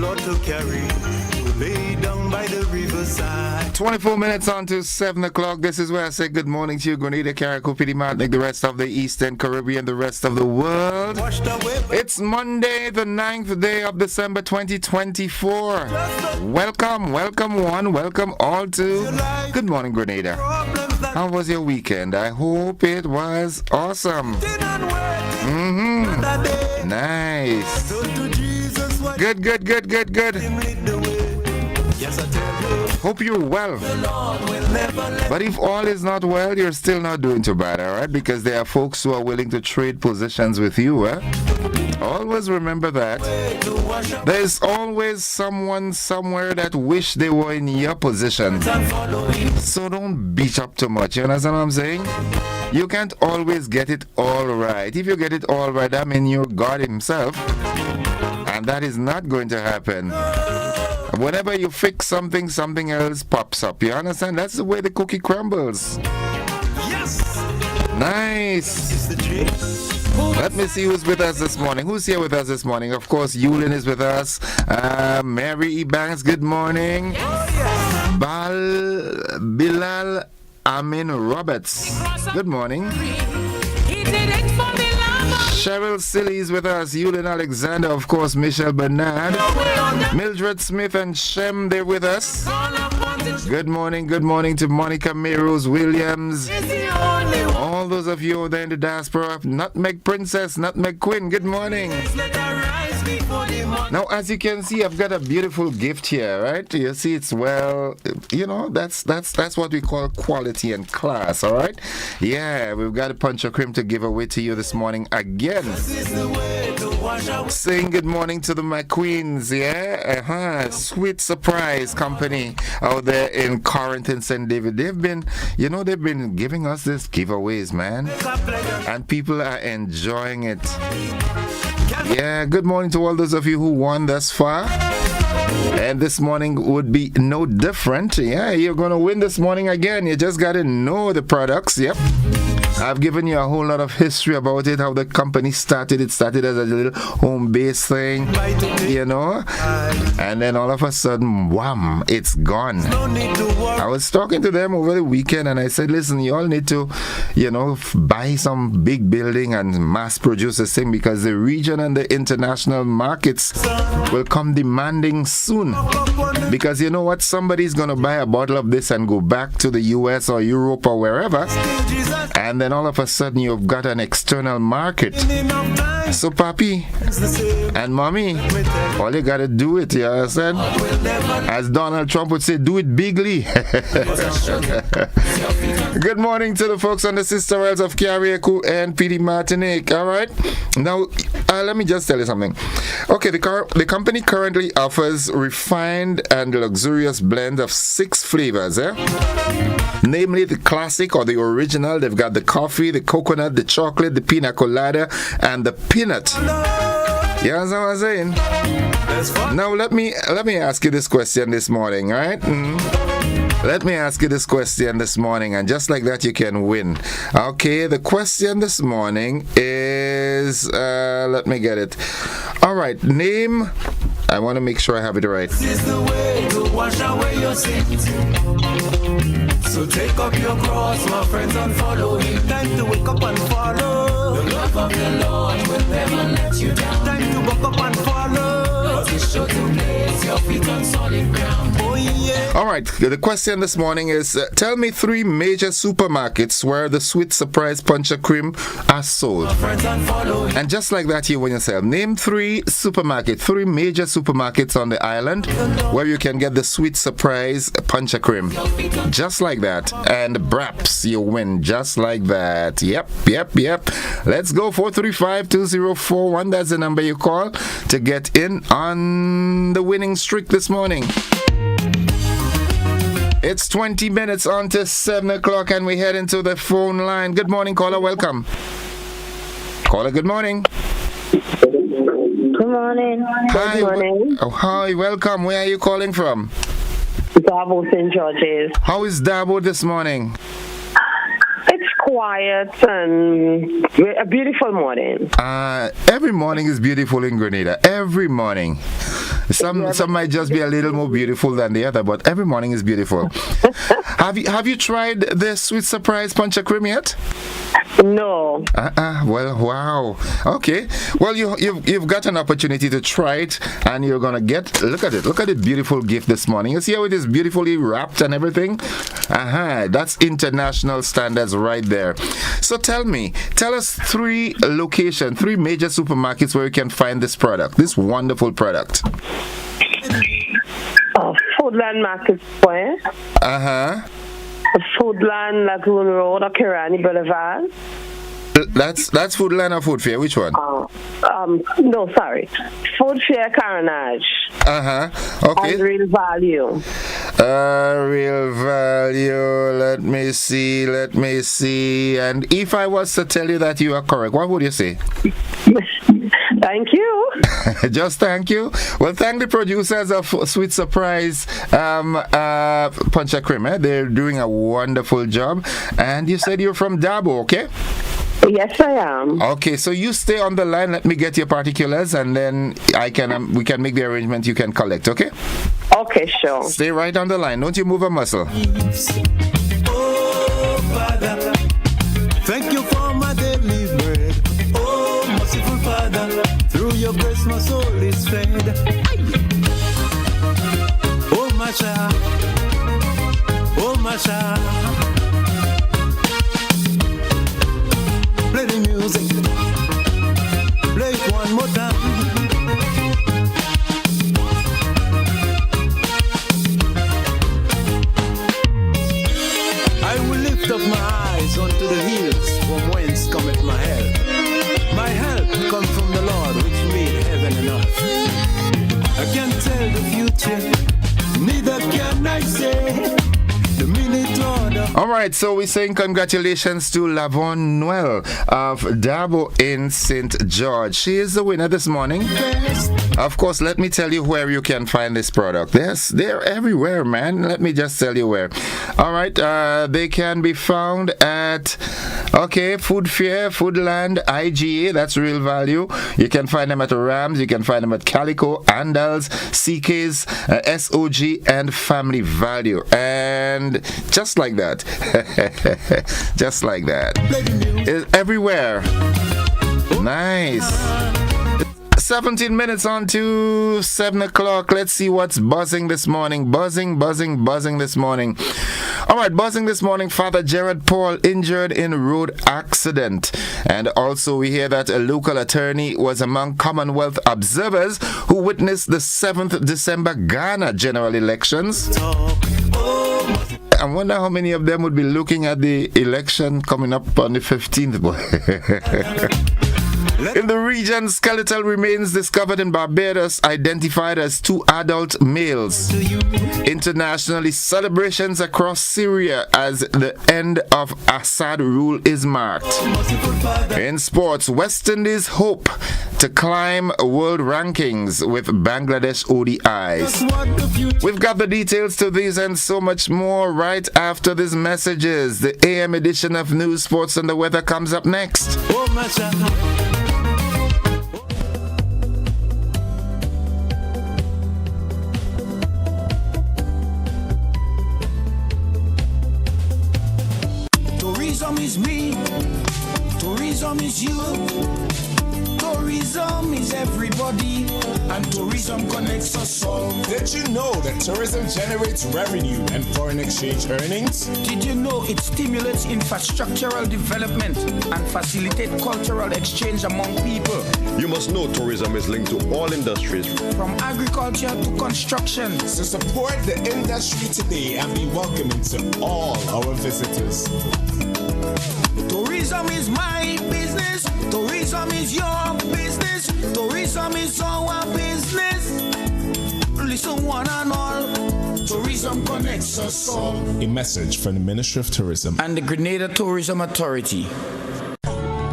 load to carry. Lay down by the riverside. 24 minutes on to 7 o'clock. This is where I say good morning to you, Grenada, Carriacou, Pity Martinique, the rest of the Eastern Caribbean, the rest of the world. It's Monday, the 9th day of December 2024. Welcome one, welcome all to Good Morning Grenada. How was your weekend? I hope it was awesome. Nice. Good. Hope you're well. But if all is not well, you're still not doing too bad, alright? Because there are folks who are willing to trade positions with you, Always remember that. There's always someone somewhere that wish they were in your position. So don't beat up too much, you understand what I'm saying? You can't always get it all right. If you get it all right, that means you're God himself. And that is not going to happen. Whenever you fix something, something else pops up. You understand? That's the way the cookie crumbles. Yes. Nice. Let me see who's with us this morning. Who's here with us this morning? Of course, Yulin is with us. Mary E. Banks, good morning. Bilal Amin Roberts, good morning. Cheryl Silly is with us. Yulin Alexander, of course, Michelle Bernard. Mildred Smith and Shem, they're with us. Good morning to Monica Meros Williams. All those of you there in the diaspora, Nutmeg Princess, Nutmeg Queen, good morning. Now, as you can see, I've got a beautiful gift here, right? You see, it's that's what we call quality and class, all right? Yeah, we've got a punch of cream to give away to you this morning again. Saying good morning to the McQueens, yeah? Sweet Surprise Company out there in Corinth and St. David. They've been giving us these giveaways, man. And people are enjoying it. Yeah, good morning to all those of you who won thus far. And this morning would be no different. Yeah, you're going to win this morning again. You just got to know the products. Yep. I've given you a whole lot of history about it, how the company started. It started as a little home-based thing, and then all of a sudden, wham, it's gone. I was talking to them over the weekend and I said, listen, you all need to, buy some big building and mass produce this thing because the region and the international markets will come demanding soon. Because you know what? Somebody's going to buy a bottle of this and go back to the US or Europe or wherever. And then all of a sudden you've got an external market. So papi and mommy, all you gotta do it, you understand? As Donald Trump would say, do it bigly. Good morning to the folks on the Sister Isles of Carriacou and Pity Martinique. Alright, now let me just tell you something. Okay, the company currently offers refined and luxurious blend of 6 flavors, namely the classic or the original. They've got the coffee, the coconut, the chocolate, the pina colada, and the peanut. You understand what I'm saying? Now let me ask you this question this morning, right? Let me ask you this question this morning, and just like that you can win. Okay, the question this morning is, let me get it. All right, name. I want to make sure I have it right. This is the way to wash away your sins. So take up your cross, my friends, and follow him. Time to wake up and follow. The love of the Lord will never let you down. Time to wake up and follow. Let it show to place your feet on solid ground. Oh yeah. All right, the question this morning is, tell me 3 major supermarkets where the Sweet Surprise Punch of Cream are sold. And just like that, you win yourself. Name 3 major supermarkets on the island where you can get the Sweet Surprise Punch of Cream. Just like that. And braps, you win just like that. Yep. Let's go. 435-2041. That's the number you call to get in on the winning streak this morning. It's 20 minutes on to 7 o'clock and we head into the phone line. Good morning, caller. Welcome. Caller, good morning. Good morning. Hi. Good morning. Hi, welcome. Where are you calling from? Dabo, St. George's. How is Dabo this morning? It's quiet and a beautiful morning. Every morning is beautiful in Grenada. Every morning. Some might just be a little more beautiful than the other, but every morning is beautiful. Have you tried the Sweet Surprise Punch a Cream yet? No. Well, wow. Okay. Well, you've got an opportunity to try it, and you're gonna get. Look at it, beautiful gift this morning. You see how it is beautifully wrapped and everything. That's international standards right there. So tell us three major supermarkets where you can find this product, this wonderful product. Foodland Market Square. Foodland Lagoon Road or Kirani Boulevard. That's Foodland or Food Fair? Which one? No, sorry. Food Fair Carnage. Okay. And Real Value. Real Value. Let me see. And if I was to tell you that you are correct, what would you say? Thank you. Just thank you. Well, thank the producers of Sweet Surprise Punch a Cream. They're doing a wonderful job. And you said you're from Dabo, okay? Yes, I am. Okay, so you stay on the line. Let me get your particulars, and then we can make the arrangement. You can collect, okay? Okay, sure. Stay right on the line. Don't you move a muscle. Oh, Father, thank you for my daily bread. Oh, merciful Father, through your grace my soul is fed. Oh, my child. Oh, my child. Play the music. Play it one more time. I will lift up my eyes unto the hills, from whence cometh my help. My help comes from the Lord, which made heaven and earth. I can't tell the future, neither can I say the minute order. All right, so we're saying congratulations to Lavon Noel of Dabo in St. George. She is the winner this morning. Of course, let me tell you where you can find this product. They're everywhere, man. Let me just tell you where. All right, they can be found at Food Fair, Foodland, IGA, that's Real Value. You can find them at Rams, you can find them at Calico, Andals, CK's, SOG, and Family Value. And just like that, just like that, it's everywhere. Nice. 17 minutes on to 7 o'clock. Let's see what's buzzing this morning. Buzzing this morning. All right, buzzing this morning. Father Gerard Paul injured in road accident. And also we hear that a local attorney was among Commonwealth observers who witnessed the 7th December Ghana general elections. I wonder how many of them would be looking at the election coming up on the 15th. In the region, skeletal remains discovered in Barbados identified as 2 adult males. Internationally, celebrations across Syria as the end of Assad rule is marked. In sports, West Indies hope to climb world rankings with Bangladesh ODIs. We've got the details to these and so much more right after these messages. The AM edition of News, Sports and the Weather comes up next. Tourism is me, tourism is you, tourism is everybody, and tourism connects us all. Did you know that tourism generates revenue and foreign exchange earnings? Did you know it stimulates infrastructural development and facilitates cultural exchange among people? You must know tourism is linked to all industries, from agriculture to construction. So support the industry today and be welcoming to all our visitors. Tourism is my business. Tourism is your business. Tourism is our business. Listen, one and all. Tourism connects us all. A message from the Ministry of Tourism and the Grenada Tourism Authority.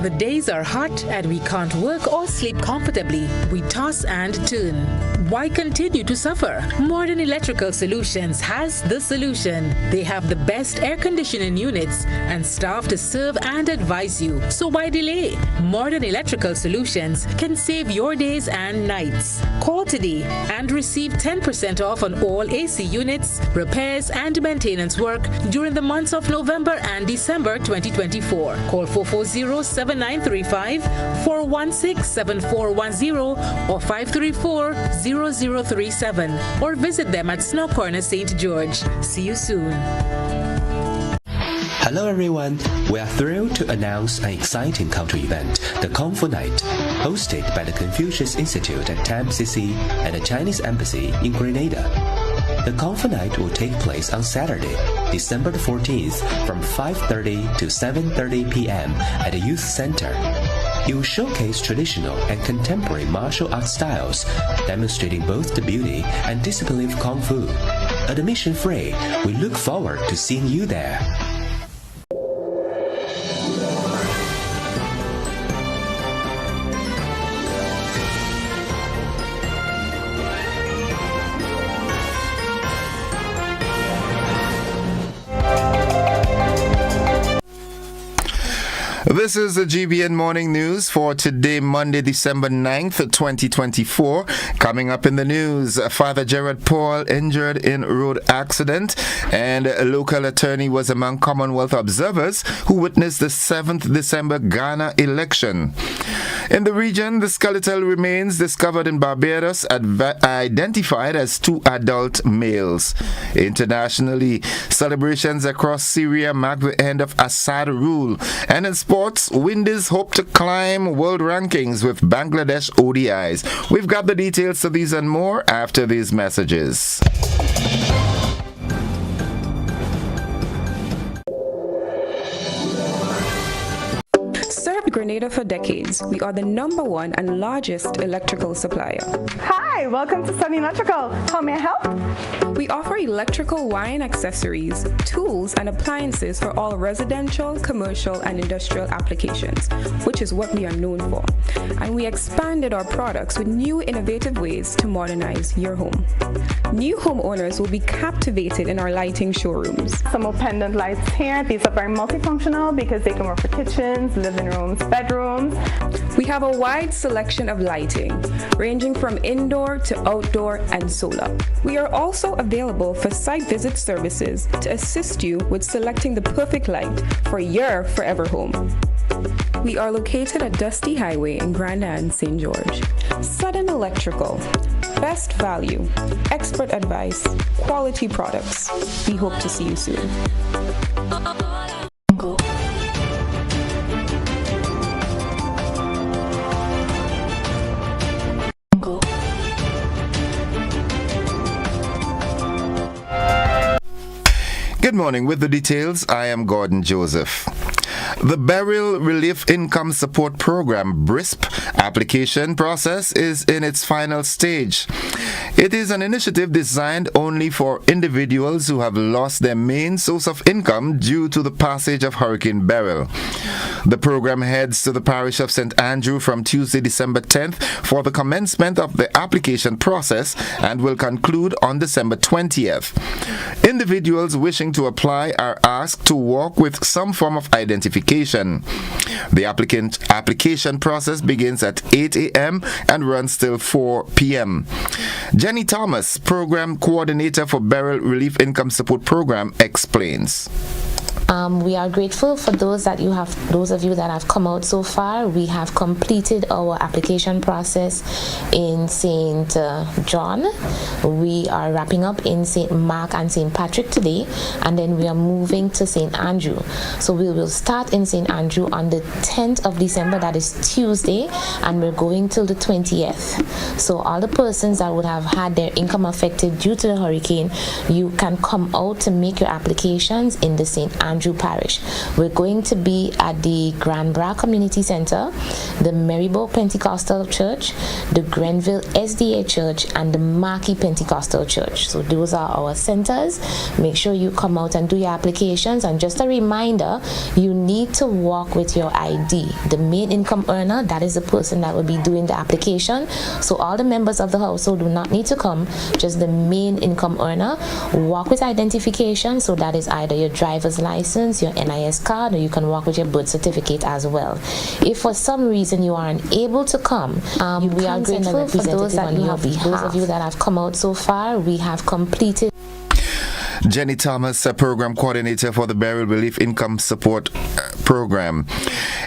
The days are hot and we can't work or sleep comfortably. We toss and turn. Why continue to suffer? Modern Electrical Solutions has the solution. They have the best air conditioning units and staff to serve and advise you. So why delay? Modern Electrical Solutions can save your days and nights. Call today and receive 10% off on all AC units, repairs and maintenance work during the months of November and December 2024. Call 440-7935, 416-7410 or 534-0037 or visit them at Snow Corner, St. George. See you soon. Hello everyone, we are thrilled to announce an exciting cultural event, the Kung Fu Night, hosted by the Confucius Institute at TAMCC and the Chinese Embassy in Grenada. The Kung Fu Night will take place on Saturday, December the 14th from 5:30 to 7:30 p.m. at the Youth Center. It will showcase traditional and contemporary martial art styles, demonstrating both the beauty and discipline of Kung Fu. Admission free, we look forward to seeing you there. This is the GBN Morning News for today, Monday, December 9th, 2024. Coming up in the news, Father Gerard Paul injured in road accident, and a local attorney was among Commonwealth observers who witnessed the 7th December Ghana election. In the region, the skeletal remains discovered in Barbados identified as 2 adult males. Internationally, celebrations across Syria mark the end of Assad rule. And in sports, Windies hope to climb world rankings with Bangladesh ODIs. We've got the details to these and more after these messages. Grenada for decades. We are the #1 and largest electrical supplier. Hi, welcome to Sunny Electrical. How may I help? We offer electrical wire accessories, tools, and appliances for all residential, commercial, and industrial applications, which is what we are known for. And we expanded our products with new innovative ways to modernize your home. New homeowners will be captivated in our lighting showrooms. Some pendant lights here. These are very multifunctional because they can work for kitchens, living rooms, bedrooms. We have a wide selection of lighting, ranging from indoor to outdoor and solar. We are also available for site visit services to assist you with selecting the perfect light for your forever home. We are located at Dusty Highway in Grenada, St. George. Sudden Electrical. Best value, expert advice, quality products. We hope to see you soon. Good morning. With the details, I am Gordon Joseph. The Burial Relief Income Support Program (BRISP) application process is in its final stage. It is an initiative designed only for individuals who have lost their main source of income due to the passage of Hurricane Beryl. The program heads to the parish of St. Andrew from Tuesday, December 10th for the commencement of the application process and will conclude on December 20th. Individuals wishing to apply are asked to walk with some form of identification. The application process begins at 8 a.m. and runs till 4 p.m. Jenny Thomas, Program Coordinator for Burial Relief Income Support Program, explains. We are grateful for those of you that have come out so far. We have completed our application process in St. John. We are wrapping up in St. Mark and St. Patrick today, and then we are moving to St. Andrew. So we will start in St. Andrew on the 10th of December, that is Tuesday, and we're going till the 20th. So all the persons that would have had their income affected due to the hurricane, you can come out to make your applications in the St. Andrew Parish. We're going to be at the Grand Bras Community Center, the Marybo Pentecostal Church, the Grenville SDA Church, and the Marquis Pentecostal Church. So those are our centers. Make sure you come out and do your applications. And just a reminder, you need to walk with your ID. The main income earner, that is the person that will be doing the application. So all the members of the household do not need to come, just the main income earner. Walk with identification, so that is either your driver's license, your NIS card, or you can walk with your birth certificate as well. If for some reason you are unable to come, we are grateful for those that those of you that have come out so far. We have completed. Jenny Thomas, Program Coordinator for the Burial Relief Income Support Program.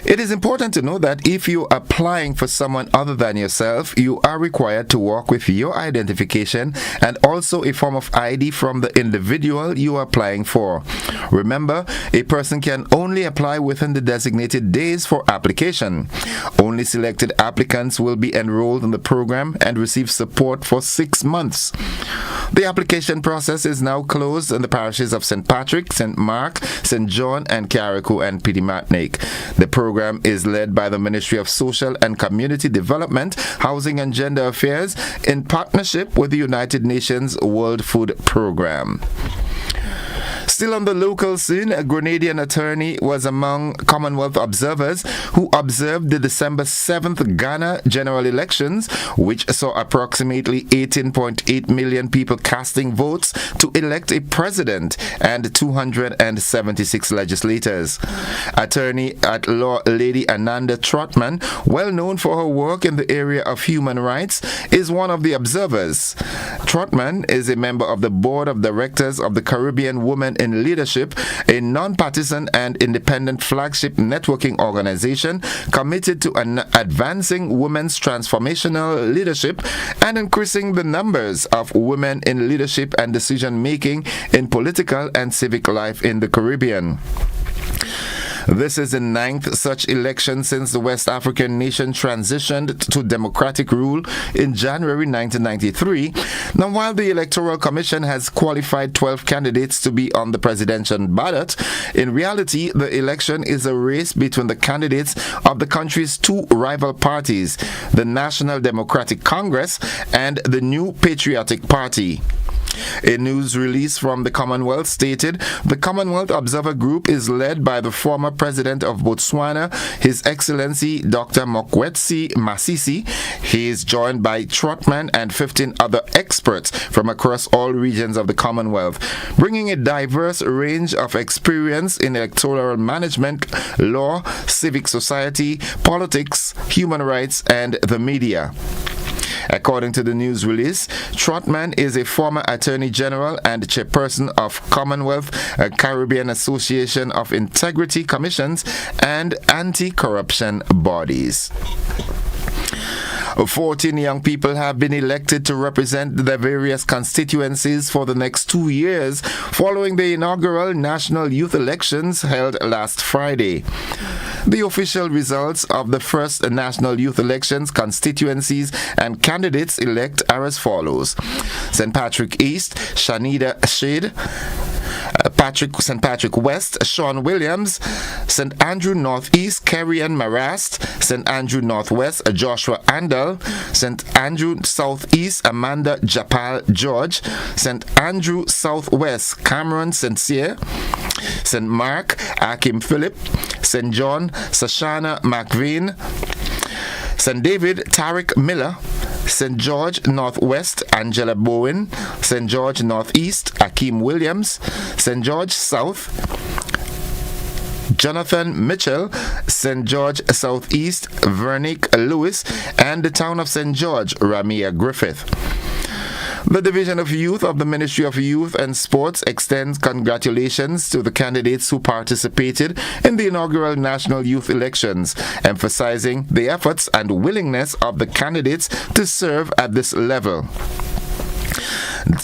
It is important to know that if you are applying for someone other than yourself, you are required to walk with your identification and also a form of ID from the individual you are applying for. Remember, a person can only apply within the designated days for application. Only selected applicants will be enrolled in the program and receive support for 6 months. The application process is now closed in the parishes of St. Patrick, St. Mark, St. John, and Carriacou and Pitimatnik. The program is led by the Ministry of Social and Community Development, Housing and Gender Affairs in partnership with the United Nations World Food Program. Still on the local scene, a Grenadian attorney was among Commonwealth observers who observed the December 7th Ghana general elections, which saw approximately 18.8 million people casting votes to elect a president and 276 legislators. Attorney at law Lady Ananda Trotman, well known for her work in the area of human rights, is one of the observers. Trotman is a member of the board of directors of the Caribbean Women in Leadership, a non-partisan and independent flagship networking organization committed to advancing women's transformational leadership and increasing the numbers of women in leadership and decision-making in political and civic life in the Caribbean. This is the 9th such election since the West African nation transitioned to democratic rule in January 1993. Now, while the Electoral Commission has qualified 12 candidates to be on the presidential ballot, in reality, the election is a race between the candidates of the country's two rival parties, the National Democratic Congress and the New Patriotic Party. A news release from the Commonwealth stated the Commonwealth Observer Group is led by the former President of Botswana, His Excellency Dr. Mokwetsi Masisi. He is joined by Trotman and 15 other experts from across all regions of the Commonwealth, bringing a diverse range of experience in electoral management, law, civic society, politics, human rights, and the media. According to the news release, Trotman is a former Attorney General and chairperson of Commonwealth Caribbean Association of Integrity Commissions and Anti-Corruption Bodies. 14 young people have been elected to represent their various constituencies for the next 2 years following the inaugural national youth elections held last Friday. The official results of the first national youth elections constituencies and candidates elect are as follows. St. Patrick East, Shanida Shade, St. Patrick West, Sean Williams, St. Andrew Northeast, Kerry-Ann Marast, St. Andrew Northwest, Joshua Andal, St. Andrew Southeast, Amanda Japal George, St. Andrew Southwest, Cameron Sincere, St. Mark, Akim Philip, St. John, Sashana McVean, St. David, Tariq Miller, St. George Northwest, Angela Bowen, St. George Northeast, Akeem Williams, St. George South, Jonathan Mitchell, St. George Southeast, Vernick Lewis, and the town of St. George, Ramia Griffith. The Division of Youth of the Ministry of Youth and Sports extends congratulations to the candidates who participated in the inaugural national youth elections, emphasizing the efforts and willingness of the candidates to serve at this level.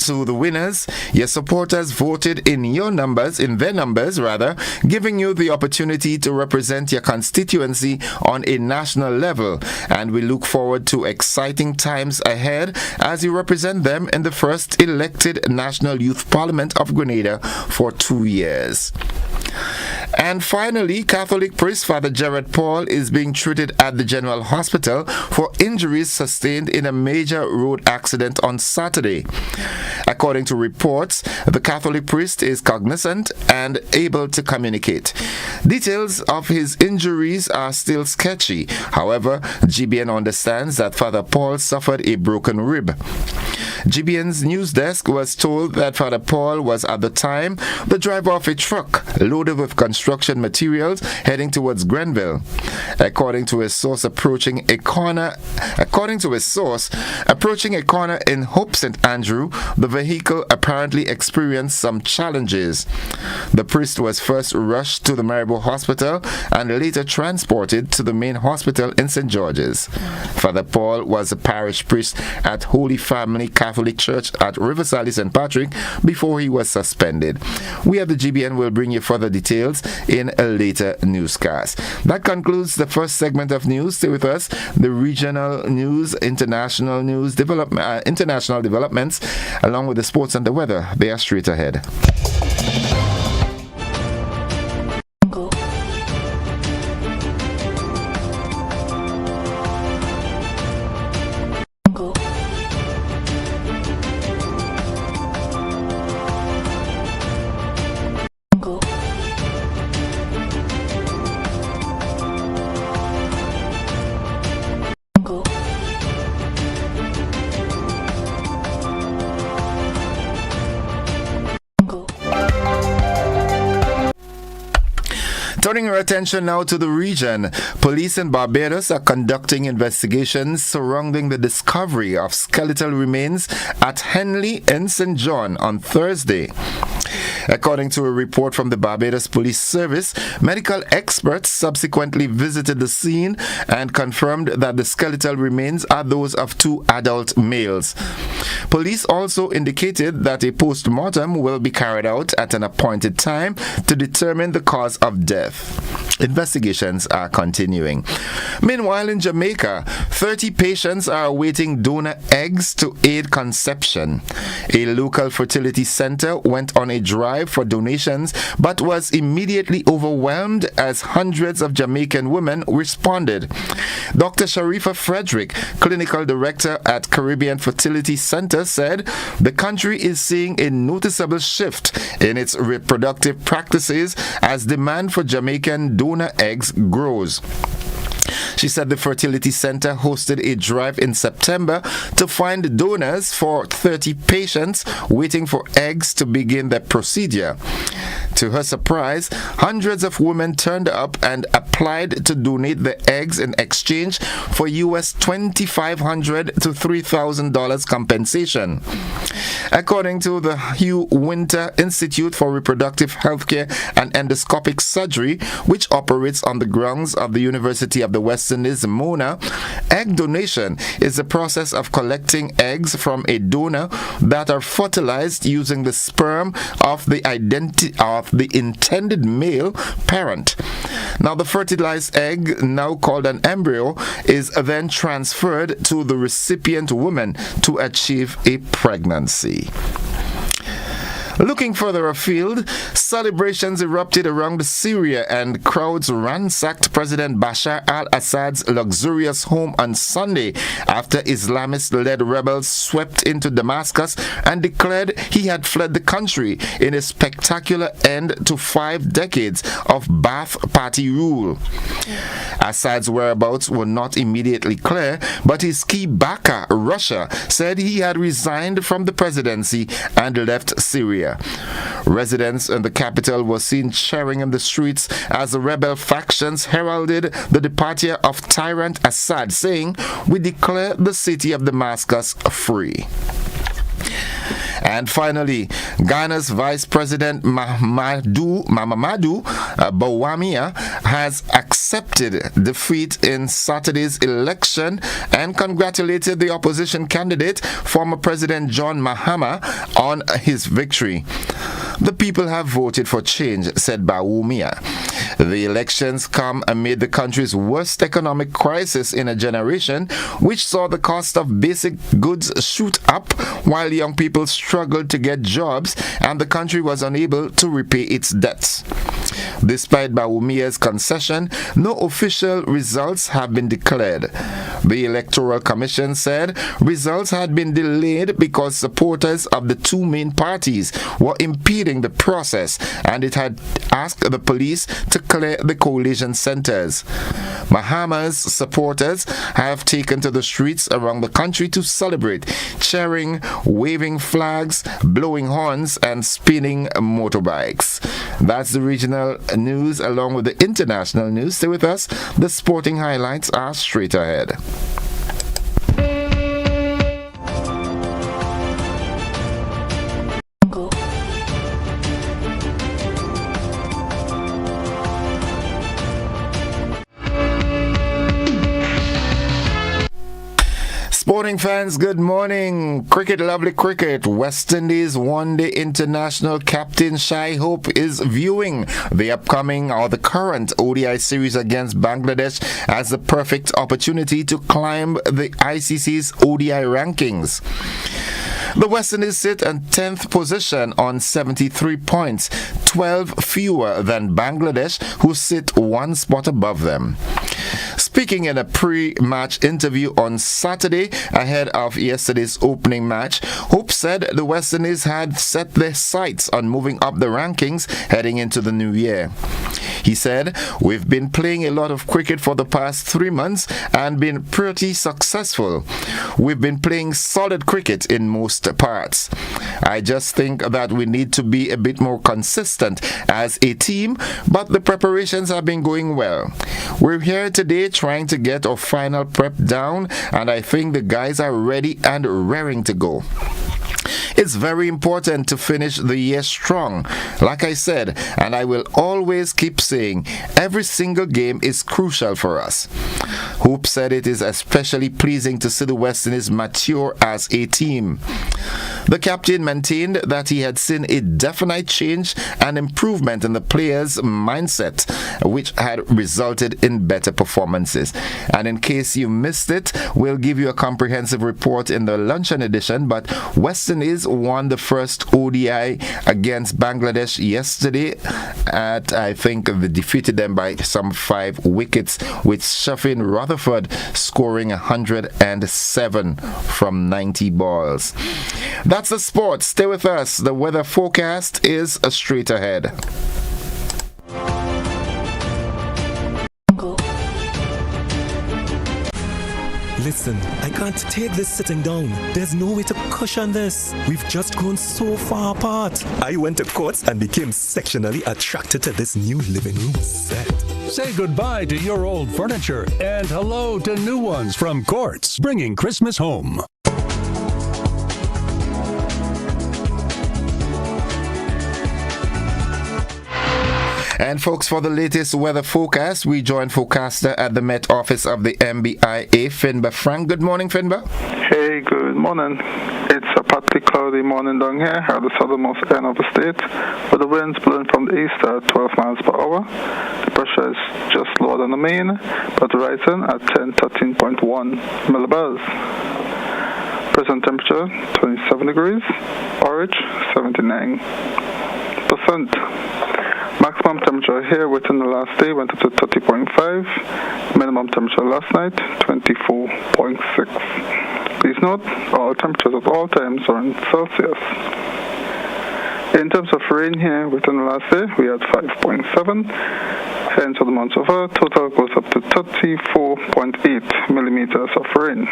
To the winners, your supporters voted in their numbers, giving you the opportunity to represent your constituency on a national level, and we look forward to exciting times ahead as you represent them in the first elected National Youth Parliament of Grenada for 2 years. And finally, Catholic priest Father Gerard Paul is being treated at the General Hospital for injuries sustained in a major road accident on Saturday. According to reports, the Catholic priest is cognizant and able to communicate. Details of his injuries are still sketchy. However, GBN understands that Father Paul suffered a broken rib. GBN's news desk was told that Father Paul was at the time the driver of a truck loaded with construction materials heading towards Grenville. According to a source approaching a corner in Hope St. Andrew, the vehicle apparently experienced some challenges. The priest was first rushed to the Maribor Hospital and later transported to the main hospital in St. George's. Father Paul was a parish priest at Holy Family Catholic Church at Riverside St. Patrick before he was suspended. We at the GBN will bring you further details in a later newscast. That concludes the first segment of news. Stay with us. The regional news, international news, international developments, along with the sports and the weather. They are straight ahead. Turning our attention now to the region, police in Barbados are conducting investigations surrounding the discovery of skeletal remains at Henley in St. John on Thursday. According to a report from the Barbados Police Service, medical experts subsequently visited the scene and confirmed that the skeletal remains are those of 2 adult males. Police also indicated that a post-mortem will be carried out at an appointed time to determine the cause of death. Investigations are continuing. Meanwhile, in Jamaica, 30 patients are awaiting donor eggs to aid conception. A local fertility center went on a drive for donations but was immediately overwhelmed as hundreds of Jamaican women responded. Dr. Sharifa Frederick, clinical director at Caribbean Fertility Center, said the country is seeing a noticeable shift in its reproductive practices as demand for Jamaican donor eggs grows. She said the fertility center hosted a drive in September to find donors for 30 patients waiting for eggs to begin their procedure. To her surprise, hundreds of women turned up and applied to donate the eggs in exchange for US $2,500 to $3,000 compensation. According to the Hugh Winter Institute for Reproductive Healthcare and Endoscopic Surgery, which operates on the grounds of the University of the West Indies, Mona, egg donation is the process of collecting eggs from a donor that are fertilized using the sperm of the intended male parent. Now, the fertilized egg, now called an embryo, is then transferred to the recipient woman to achieve a pregnancy. Looking further afield, celebrations erupted around Syria and crowds ransacked President Bashar al-Assad's luxurious home on Sunday after Islamist-led rebels swept into Damascus and declared he had fled the country in a spectacular end to 5 decades of Ba'ath Party rule. Assad's whereabouts were not immediately clear, but his key backer, Russia, said he had resigned from the presidency and left Syria. Residents in the capital were seen cheering in the streets as the rebel factions heralded the departure of tyrant Assad, saying, "We declare the city of Damascus free." And finally, Ghana's Vice President Mahamadou Bawumia has accepted defeat in Saturday's election and congratulated the opposition candidate, former President John Mahama, on his victory. "The people have voted for change," said Bawumia. The elections come amid the country's worst economic crisis in a generation, which saw the cost of basic goods shoot up while young people struggled to get jobs and the country was unable to repay its debts. Despite Baumia's concession, no official results have been declared. The Electoral Commission said results had been delayed because supporters of the two main parties were impeding the process, and it had asked the police to clear the coalition centers. Mahama's supporters have taken to the streets around the country to celebrate, cheering, waving flags, blowing horns, and spinning motorbikes. That's the regional news along with the international news. Stay with us. The sporting highlights are straight ahead. Sporting fans, good morning. Cricket, lovely cricket. West Indies one-day international captain Shai Hope is viewing the upcoming or the current ODI series against Bangladesh as the perfect opportunity to climb the ICC's ODI rankings. The West Indies sit in 10th position on 73 points, 12 fewer than Bangladesh, who sit one spot above them. Speaking in a pre-match interview on Saturday ahead of yesterday's opening match, Hope said the West Indies had set their sights on moving up the rankings heading into the new year. He said, "We've been playing a lot of cricket for the past 3 months and been pretty successful. We've been playing solid cricket in most parts. I just think that we need to be a bit more consistent as a team, but the preparations have been going well. We're here today trying to get our final prep down, and I think the guys are ready and raring to go. It's very important to finish the year strong. Like I said, and I will always keep saying, every single game is crucial for us." Hope said it is especially pleasing to see the West Indies mature as a team. The captain maintained that he had seen a definite change and improvement in the players' mindset, which had resulted in better performances. And in case you missed it, we'll give you a comprehensive report in the luncheon edition, but West Indies won the first ODI against Bangladesh yesterday I think they defeated them by some 5 wickets, with Shafin Rutherford scoring 107 from 90 balls. That's the sport. Stay with us. The weather forecast is straight ahead. Listen, I can't take this sitting down. There's no way to cushion this. We've just grown so far apart. I went to Courts and became sexually attracted to this new living room set. Say goodbye to your old furniture and hello to new ones from Courts, bringing Christmas home. And folks, for the latest weather forecast, we join forecaster at the Met Office of the MBIA, Finbar Frank. Good morning, Finbar. Hey, good morning. It's a partly cloudy morning down here at the southernmost end of the state, with the winds blowing from the east at 12 miles per hour. The pressure is just lower than the main, but rising at 13.1 millibars. Present temperature 27 degrees, Orange 79%. Maximum temperature here within the last day went up to 30.5. Minimum temperature last night 24.6. Please note, all temperatures at all times are in Celsius. In terms of rain here within the last day, we had 5.7. Hence, for the month so far, total goes up to 34.8 millimeters of rain.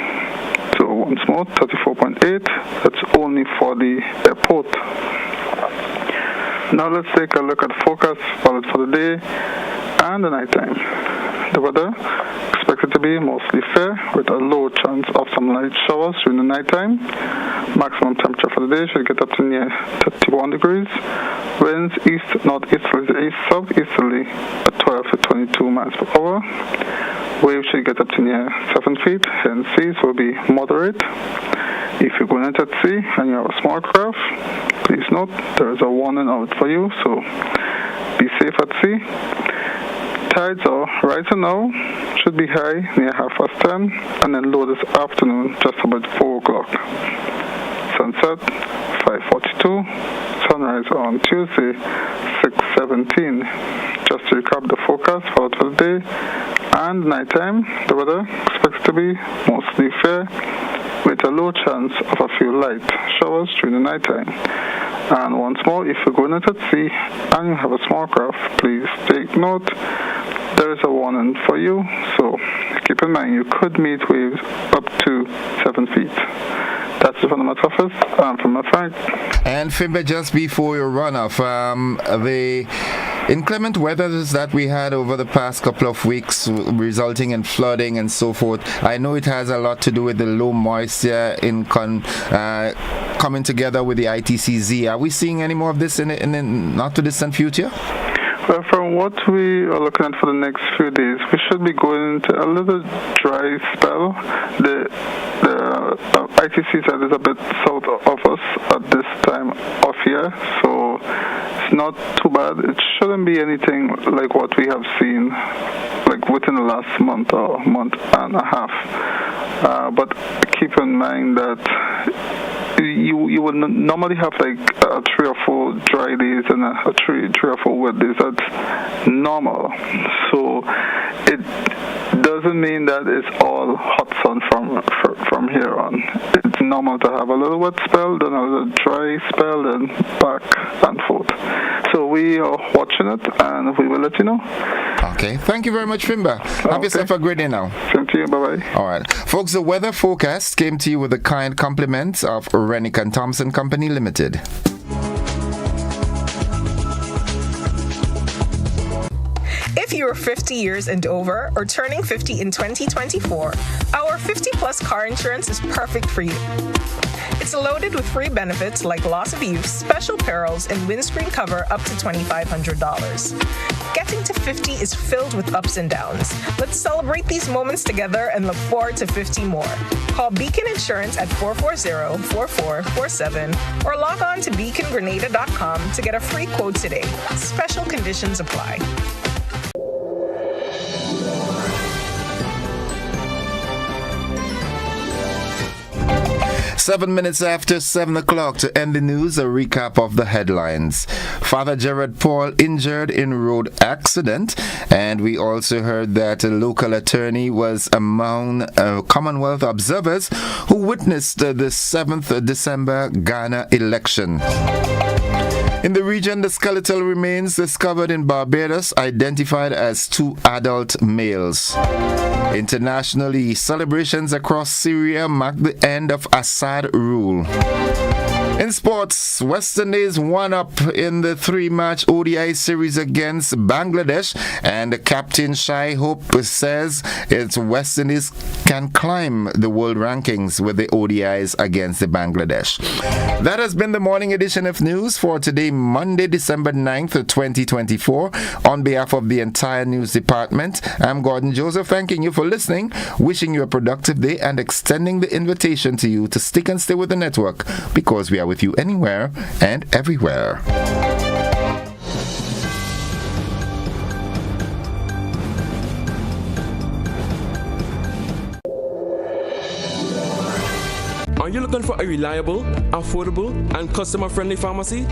So once more, 34.8. That's only for the airport. Now let's take a look at the forecast for the day and the night time. The weather expected to be mostly fair with a low chance of some light showers during the night time. Maximum temperature for the day should get up to near 31 degrees. Winds east, northeasterly to east, southeasterly at 12 to 22 miles per hour. Waves should get up to near 7 feet, hence seas will be moderate. If you're going out at sea and you have a small craft, please note there is a warning out for you, so be safe at sea. Tides are rising now, should be high near 10:30, and then low this afternoon just about 4 o'clock. Sunset 5:42, sunrise on Tuesday 6:17. Just to recap the forecast for the day and nighttime, the weather expected to be mostly fair with a low chance of a few light showers during the nighttime. And once more, if you're going out at sea and you have a small craft, please take note. There is a warning for you, so keep in mind you could meet waves up to 7 feet. That's it from the Met Office. I'm from my Frank. And Fimba, just before your run-off, the inclement weather that we had over the past couple of weeks, resulting in flooding and so forth, I know it has a lot to do with the low moisture in coming together with the ITCZ. Are we seeing any more of this in the not too distant future? Well, from what we are looking at for the next few days, we should be going into a little dry spell. The ITC side is a bit south of us at this time of year, so it's not too bad. It shouldn't be anything like what we have seen like within the last month or month and a half. But keep in mind that you would normally have like 3 or 4 dry days and a 3 or 4 wet days. That's normal. So it doesn't mean that it's all hot sun from here on. It's normal to have a little wet spell, then a little dry spell, then back and forth. So we are watching it, and we will let you know. Okay. Thank you very much, Fimba. Have yourself a great day now. Same to you. Bye-bye. All right. Folks, the weather forecast came to you with the kind compliments of Rennick & Thompson Company Limited. If you are 50 years and over or turning 50 in 2024, our 50-plus car insurance is perfect for you. It's loaded with free benefits like loss of use, special perils, and windscreen cover up to $2,500. Getting to 50 is filled with ups and downs. Let's celebrate these moments together and look forward to 50 more. Call Beacon Insurance at 440-4447 or log on to beacongrenada.com to get a free quote today. Special conditions apply. 7 minutes after 7 o'clock to end the news, a recap of the headlines. Father Gerard Paul injured in road accident, and we also heard that a local attorney was among Commonwealth observers who witnessed the 7th December Ghana election. In the region, the skeletal remains discovered in Barbados identified as 2 adult males. Internationally, celebrations across Syria mark the end of Assad rule. In sports, West Indies won up in the 3-match ODI series against Bangladesh, and Captain Shai Hope says its West Indies can climb the world rankings with the ODIs against the Bangladesh. That has been the morning edition of news for today, Monday, December 9th, 2024. On behalf of the entire news department, I'm Gordon Joseph, thanking you for listening, wishing you a productive day, and extending the invitation to you to stick and stay with the network, because we are with you anywhere and everywhere. Are you looking for a reliable, affordable, and customer-friendly pharmacy?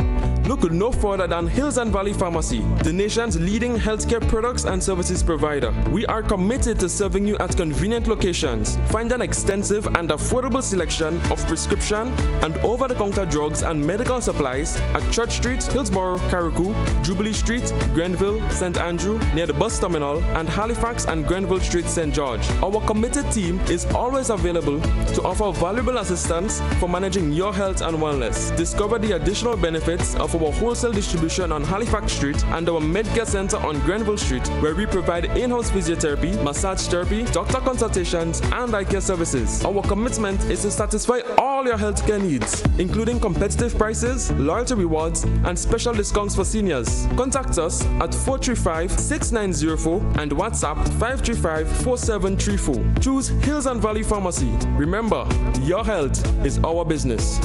Look no further than Hills and Valley Pharmacy, the nation's leading healthcare products and services provider. We are committed to serving you at convenient locations. Find an extensive and affordable selection of prescription and over-the-counter drugs and medical supplies at Church Street, Hillsborough, Carriacou, Jubilee Street, Grenville, St. Andrew, near the bus terminal, and Halifax and Grenville Street, St. George. Our committed team is always available to offer valuable assistance for managing your health and wellness. Discover the additional benefits of our wholesale distribution on Halifax Street and our Medcare Center on Grenville Street, where we provide in-house physiotherapy, massage therapy, doctor consultations, and eye care services. Our commitment is to satisfy all your healthcare needs, including competitive prices, loyalty rewards, and special discounts for seniors. Contact us at 435-6904 and WhatsApp 535-4734. Choose Hills and Valley Pharmacy. Remember, your health is our business.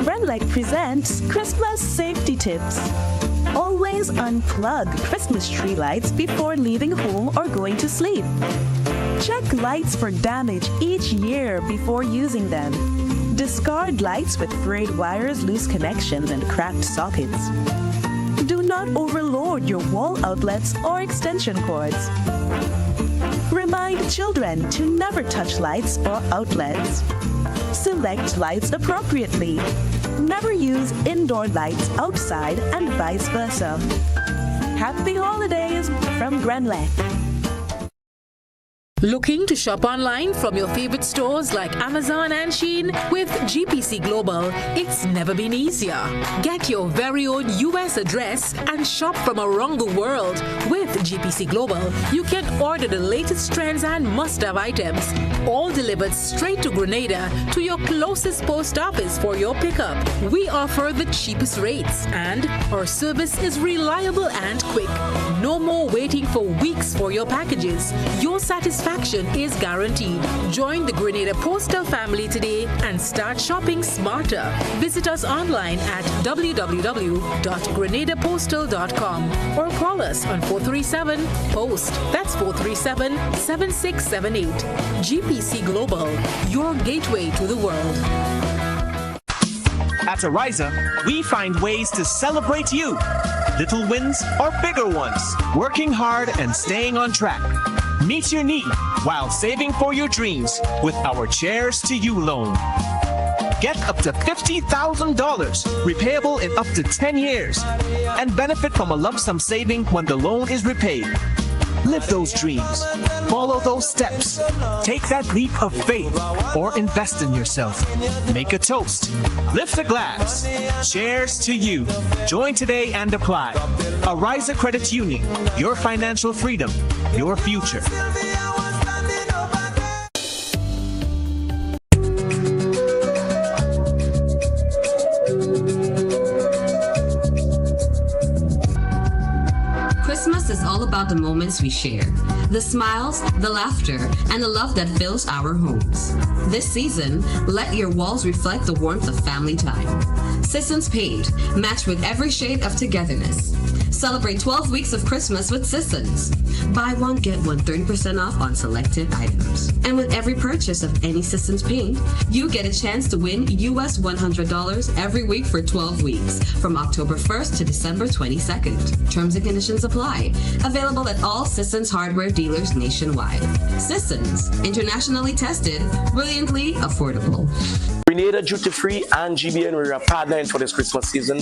Red Light presents Christmas Safety Tips. Always unplug Christmas tree lights before leaving home or going to sleep. Check lights for damage each year before using them. Discard lights with frayed wires, loose connections, and cracked sockets. Do not overload your wall outlets or extension cords. Remind children to never touch lights or outlets. Select lights appropriately. Never use indoor lights outside and vice versa. Happy holidays from Grenada. Looking to shop online from your favorite stores like Amazon and Shein? With GPC Global, it's never been easier. Get your very own US address and shop from around the world. With GPC Global, you can order the latest trends and must-have items, all delivered straight to Grenada to your closest post office for your pickup. We offer the cheapest rates and our service is reliable and quick. No more waiting for weeks for your packages. Your satisfaction is guaranteed. Join the Grenada Postal family today and start shopping smarter. Visit us online at www.grenadapostal.com or call us on 437-POST. That's 437-7678. GPC Global, your gateway to the world. At Ariza, we find ways to celebrate you. Little wins or bigger ones. Working hard and staying on track. Meet your need while saving for your dreams with our Cheers to You loan. Get up to $50,000, repayable in up to 10 years, and benefit from a lump sum saving when the loan is repaid. Live those dreams. Follow those steps. Take that leap of faith or invest in yourself. Make a toast. Lift a glass. Cheers to you. Join today and apply. Ariza Credit Union. Your financial freedom. Your future. Christmas is all about the moments we share, the smiles, the laughter, and the love that fills our homes. This season, let your walls reflect the warmth of family time. Sisson's Paint, matched with every shade of togetherness. Celebrate 12 weeks of Christmas with Sissons. Buy one, get one 30% off on selected items. And with every purchase of any Sissons Paint, you get a chance to win US $100 every week for 12 weeks, from October 1st to December 22nd. Terms and conditions apply. Available at all Sissons hardware dealers nationwide. Sissons, internationally tested, brilliantly affordable. Grenada Duty Free and GBN, we're partnering for this Christmas season.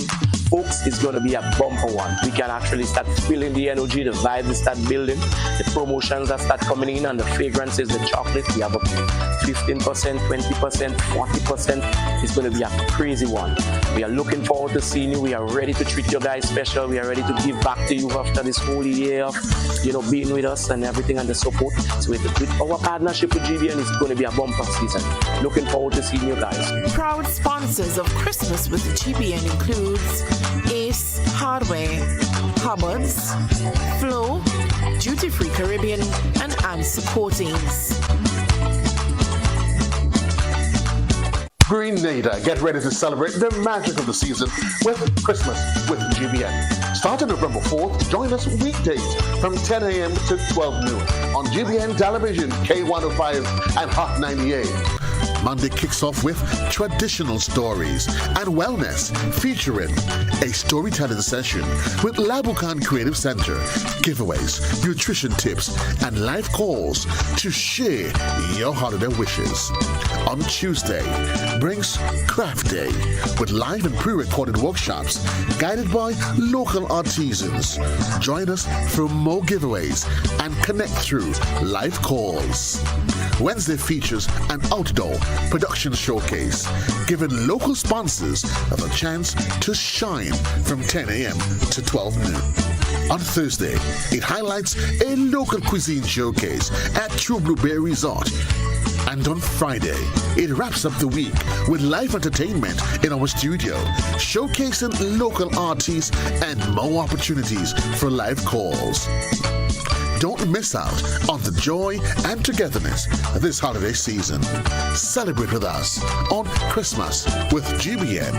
Folks, it's going to be a bumper one. We can actually start feeling the energy, the vibe is start building, the promotions that start coming in, and the fragrances, the chocolate. We have up to 15%, 20%, 40%. It's going to be a crazy one. We are looking forward to seeing you. We are ready to treat you guys special. We are ready to give back to you after this whole year of, being with us and everything and the support. So with our partnership with GBN, it's going to be a bumper season. Looking forward to seeing you guys. Proud sponsors of Christmas with GBN includes Ace Hardware, Hubbards, Flow, Duty Free Caribbean, and I'm Supportings. Grenada, get ready to celebrate the magic of the season with Christmas with GBN. Starting November 4th, join us weekdays from 10 a.m. to 12 noon on GBN Television, K105 and Hot 98. Monday kicks off with traditional stories and wellness, featuring a storytelling session with Labukan Creative Center, giveaways, nutrition tips, and live calls to share your holiday wishes. On Tuesday, brings Craft Day with live and pre-recorded workshops guided by local artisans. Join us for more giveaways and connect through live calls. Wednesday features an outdoor production showcase, giving local sponsors a chance to shine from 10 a.m. to 12 noon. On Thursday, it highlights a local cuisine showcase at True Blueberry Resort. And on Friday, it wraps up the week with live entertainment in our studio, showcasing local artists and more opportunities for live calls. Don't miss out on the joy and togetherness this holiday season. Celebrate with us on Christmas with GBN.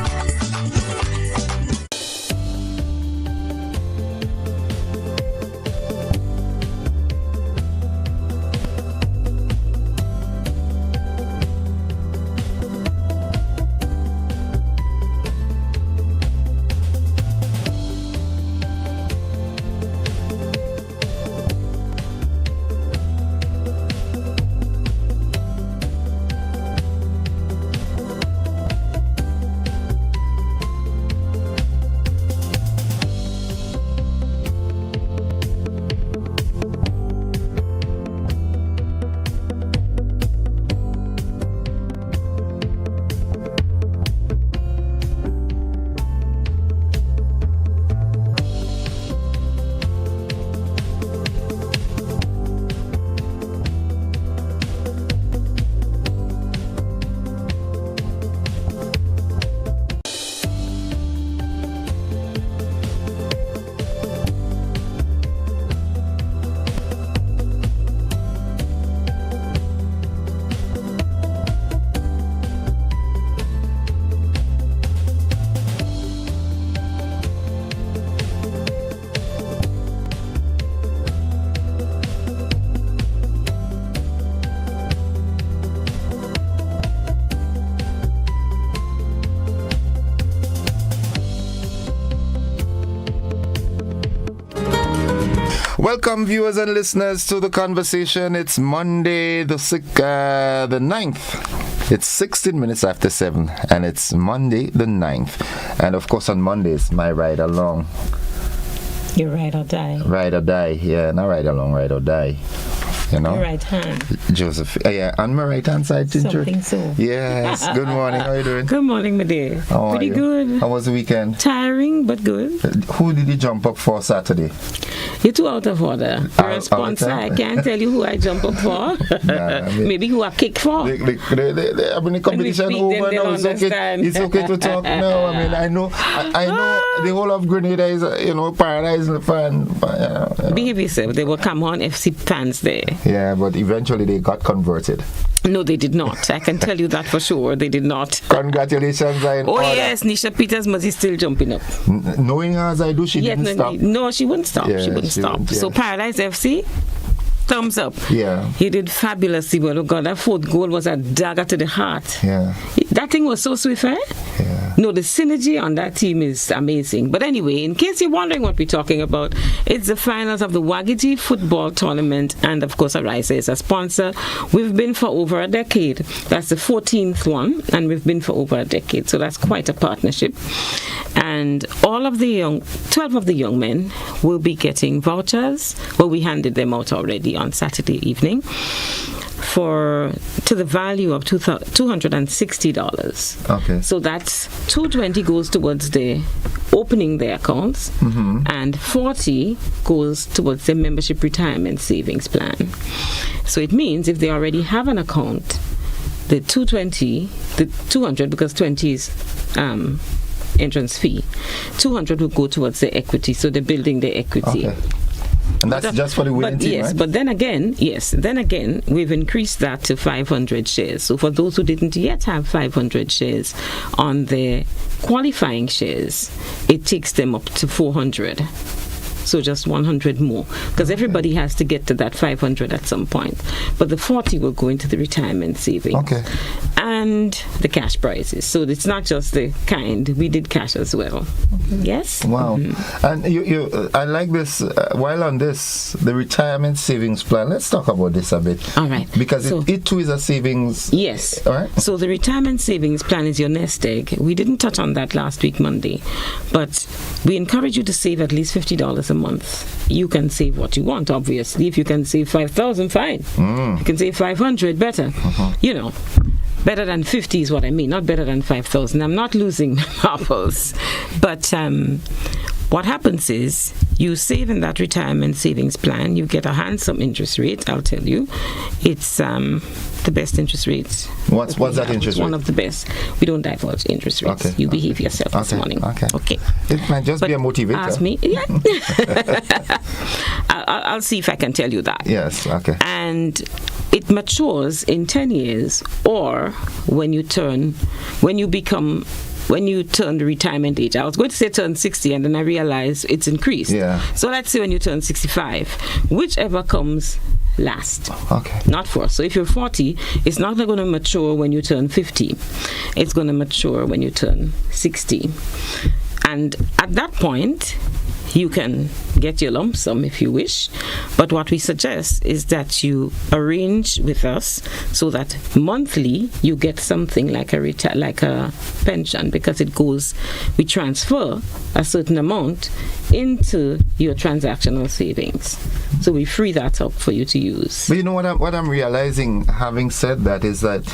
Welcome, viewers and listeners, to the conversation. It's Monday, the 9th. It's 16 minutes after 7, and it's Monday, the 9th. And of course, on Mondays, my ride along. Your ride or die. Ride or die, yeah, not ride along, ride or die. You know? Your right hand. Joseph, yeah, on my right hand side, Ginger. Something so. Yes. Good morning. How are you doing? Good morning, my dear. How are Pretty you? good. How was the weekend? Tiring, but good. Who did you jump up for Saturday? You're too out of order. You're a sponsor. I can't tell you who I jump up for. Maybe who I kick for. I mean, the competition over now. It's okay to talk now. I mean, I know the whole of Grenada is, paradise fan. Behave yourself. There were Come On FC fans there. Yeah, but eventually they got converted. No, they did not. I can tell you that for sure. They did not. Congratulations. Yes, Nisha Peters must be still jumping up. Knowing her as I do, she didn't stop. No, she wouldn't stop. Yeah, she wouldn't stop. Yeah. So Paradise FC, thumbs up. Yeah. He did fabulously well. Oh God, that fourth goal was a dagger to the heart. Yeah. That thing was so swift, eh? Yeah. No, the synergy on that team is amazing. But anyway, in case you're wondering what we're talking about, it's the finals of the Wagiti football tournament, and of course Arisa is a sponsor. We've been for over a decade. That's the 14th one, and we've been for over a decade, so that's quite a partnership. And 12 of the young men will be getting vouchers. Well, we handed them out already on Saturday evening to the value of $260. Okay. So that's $220 goes towards the opening their accounts, and $40 goes towards their membership retirement savings plan. So it means if they already have an account, the $200, because 20 is entrance fee, $200 will go towards the equity. So they're building their equity. Okay. And that's just for the winning team, yes, right? But then again, we've increased that to 500 shares. So for those who didn't yet have 500 shares on their qualifying shares, it takes them up to 400. So just 100 more, because everybody has to get to that 500 at some point. But the 40 will go into the retirement savings. Okay. And the cash prizes. So it's not just the kind. We did cash as well. Okay. Yes. Wow. And you I like this. While on this, the retirement savings plan. Let's talk about this a bit. All right. Because it too is a savings. Yes. All right. So the retirement savings plan is your nest egg. We didn't touch on that last week, Monday, but we encourage you to save at least $50 a month. You can save what you want, obviously. If you can save $5,000, fine. You can save $500, better. Better than 50 is what I mean, not better than 5,000. I'm not losing marbles. But what happens is you save in that retirement savings plan. You get a handsome interest rate, I'll tell you. It's the best interest rates. What's that interest rate? One of the best. We don't divulge interest rates. Okay. You behave yourself this morning. Okay. It might just be a motivator. Ask me. Yeah. I'll see if I can tell you that. Yes. Okay. And it matures in 10 years, or when you turn the retirement age. I was going to say turn 60, and then I realized it's increased. Yeah. So let's say when you turn 65, whichever comes last. Okay. Not first. So if you're 40, it's not going to mature when you turn 50. It's going to mature when you turn 60. And at that point, you can get your lump sum if you wish, but what we suggest is that you arrange with us so that monthly you get something like a pension, because we transfer a certain amount into your transactional savings. So we free that up for you to use. But you know what I'm realizing, having said that, is that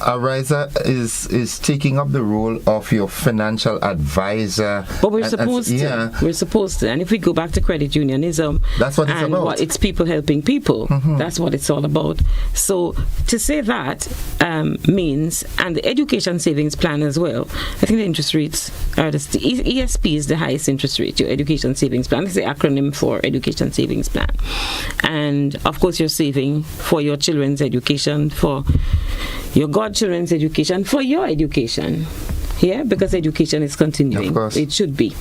Arisa is taking up the role of your financial advisor. But we're supposed to. We're supposed to. And if we go back to credit unionism, that's what it's about. It's people helping people. That's what it's all about. So to say that means, and the education savings plan as well, I think the interest rates are the ESP is the highest interest rate, your education savings plan. It's the acronym for education savings plan. And of course you're saving for your children's education, for your godchildren's education, for your education. Yeah, because education is continuing. Of course. It should be.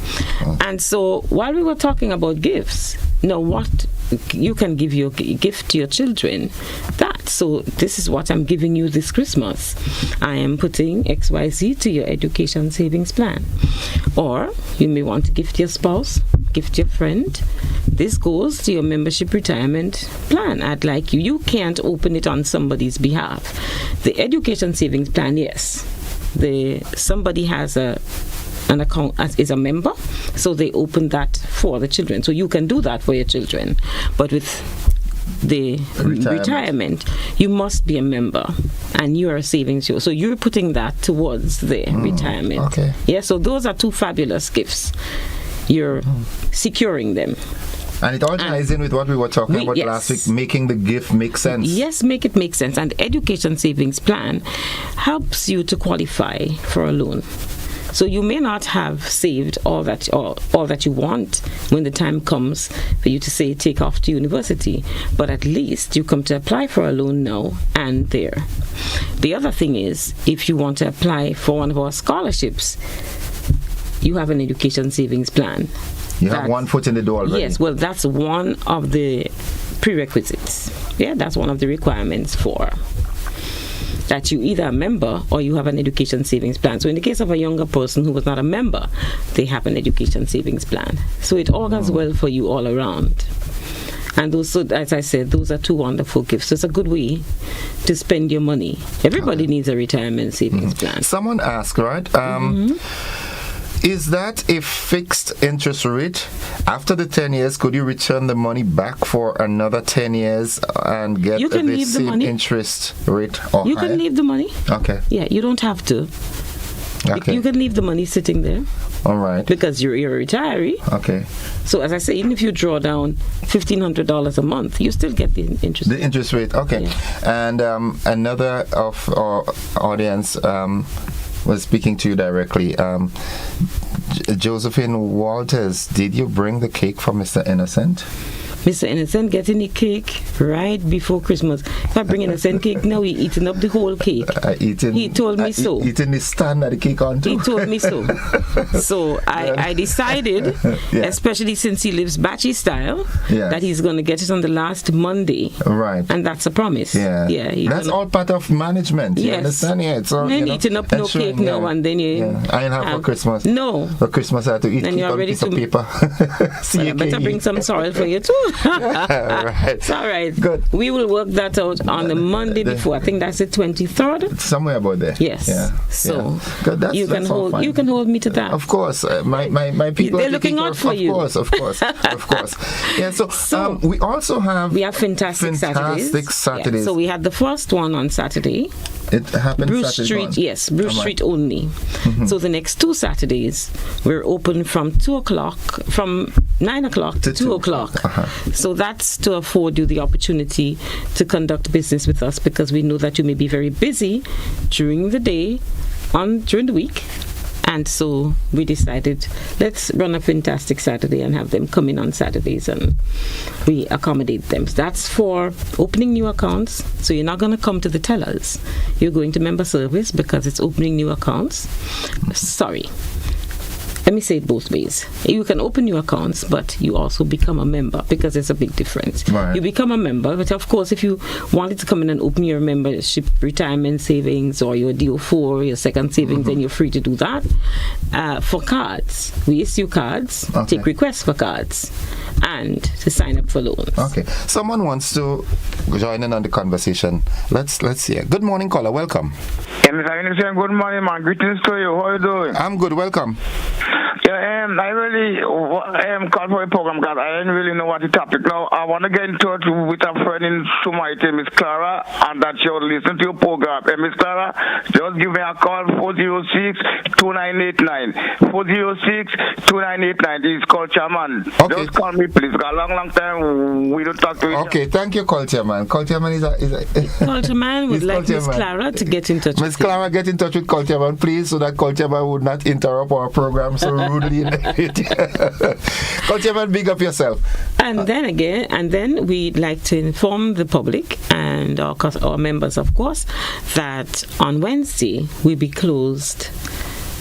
And so while we were talking about gifts, what you can give your gift to your children, that So this is what I'm giving you this Christmas. I am putting XYZ to your education savings plan. Or you may want to gift your spouse, gift your friend. This goes to your membership retirement plan. I'd like you. You can't open it on somebody's behalf. The education savings plan, yes. Somebody has an account is a member, so they open that for the children. So you can do that for your children. But with the retirement, you must be a member, and you are a savings. So you're putting that towards the retirement. Okay. Yeah. So those are two fabulous gifts. You're securing them. And it all ties in with what we were talking about last week, making the gift make sense. Yes, make it make sense. And education savings plan helps you to qualify for a loan. So you may not have saved all that you want when the time comes for you to say take off to university, but at least you come to apply for a loan now and there. The other thing is, if you want to apply for one of our scholarships, you have an education savings plan. You have one foot in the door already. Yes, well, that's one of the prerequisites. Yeah, that's one of the requirements for that you either a member or you have an education savings plan. So in the case of a younger person who was not a member, they have an education savings plan. So it all goes well for you all around. And those, so as I said, those are two wonderful gifts. So it's a good way to spend your money. Everybody needs a retirement savings plan. Someone asked, right? Is that a fixed interest rate? After the 10 years, could you return the money back for another 10 years and get the same interest rate or You higher? can leave the money. Okay. Yeah, you don't have to. Okay. You can leave the money sitting there. All right. Because you're a retiree. Okay. So as I say, even if you draw down $1,500 a month, you still get the interest. The interest rate. Okay. Yeah. And another of our audience was speaking to you directly. Josephine Walters, did you bring the cake for Mr. Innocent? Mr. Innocent getting the cake right before Christmas. If I bring Innocent cake now, he's eating up the whole cake. He told me so. Eating the stand that the cake on too. He told me so. So I decided, especially since he lives Batchy style, that he's going to get it on the last Monday. Right. And that's a promise. Yeah. That's all part of management. You understand? Yeah. It's all, then eating up no cake now and then you... I ain't have for Christmas. No. For Christmas I have to eat then you're ready piece of paper. I better bring some sorrel for you too. Right. It's all right. Good. We will work that out on the Monday before. I think that's the 23rd. Somewhere about there. Yes. Yeah. So Good. you can hold me to that. Of course. My people they're looking out for you. Of course. Yeah. So we also have fantastic Saturdays. Yeah. So we had the first one on Saturday. It happened Bruce Saturday Street, morning. yes, Bruce Street only. So the next two Saturdays we're open from 9 o'clock to 2 o'clock. So that's to afford you the opportunity to conduct business with us, because we know that you may be very busy during the day, during the week. And so we decided, let's run a fantastic Saturday and have them come in on Saturdays, and we accommodate them. So that's for opening new accounts. So you're not going to come to the tellers. You're going to member service because it's opening new accounts. Sorry. Let me say it both ways. You can open new accounts, but you also become a member, because there's a big difference. Right. You become a member, but of course, if you wanted to come in and open your membership retirement savings or your DO4, your second savings, then you're free to do that. For cards, we issue cards, take requests for cards, and to sign up for loans. Okay. Someone wants to join in on the conversation. Let's see. Good morning, caller. Welcome. Yeah, Mr. Innocent, good morning, man. Greetings to you. How are you doing? I'm good. Welcome. Yeah, I really called for a program because I didn't really know what the topic. Now, I want to get in touch with a friend in Sumaite, Miss Clara, and that she'll listen to your program. Miss Clara, just give me a call, 406-2989. 406-2989. This is Culture Man. Okay. Just call me, please. Got a long time we don't talk to each other. Okay, thank you, Culture Man. Culture Man is a Culture Man would like Miss Clara to get in touch with Miss Clara, get in touch with Culture Man, please, so that Culture Man would not interrupt our program so rudely. Culture Man, big up yourself. And then we'd like to inform the public and our members, of course, that on Wednesday we'll be closed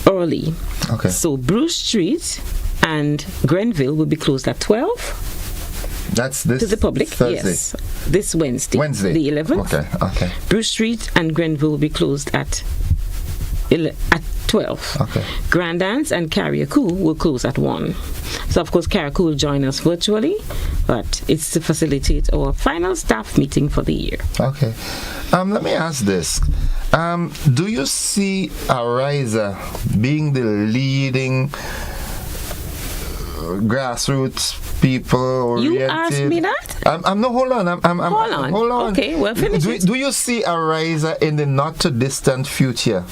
early. Okay. So Bruce Street and Grenville will be closed at 12. That's this to the public. Thursday. Yes, this Wednesday, the 11th. Okay. Bruce Street and Grenville will be closed at 12. Okay. Grand Dance and Carriacou will close at 1. So, of course, Carriacou will join us virtually, but it's to facilitate our final staff meeting for the year. Okay. Let me ask this. Do you see Ariza being the leading grassroots people oriented? You asked me that? Hold on. Hold on. Okay, well, finish it. Do you see Ariza in the not too distant future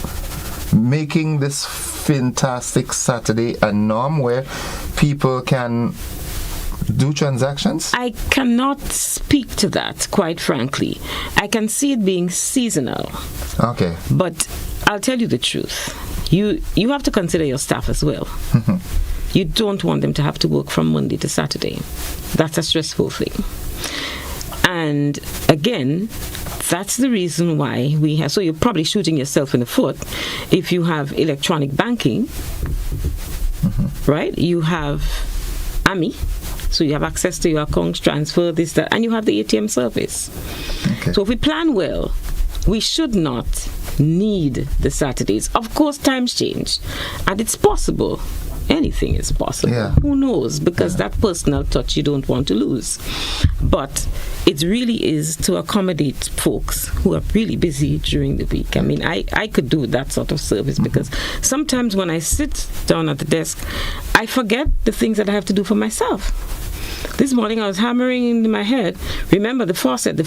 making this fantastic Saturday a norm where people can do transactions? I cannot speak to that, quite frankly. I can see it being seasonal. Okay. But I'll tell you the truth. You have to consider your staff as well. You don't want them to have to work from Monday to Saturday. That's a stressful thing. And again, that's the reason why we have... So you're probably shooting yourself in the foot if you have electronic banking, right? You have AMI, so you have access to your accounts, transfer, this, that, and you have the ATM service. Okay. So if we plan well, we should not need the Saturdays. Of course, times change, and it's possible. Anything is possible. Yeah. Who knows? Because that personal touch you don't want to lose. But it really is to accommodate folks who are really busy during the week. I mean, I could do that sort of service because sometimes when I sit down at the desk, I forget the things that I have to do for myself. This morning I was hammering in my head, remember the faucet.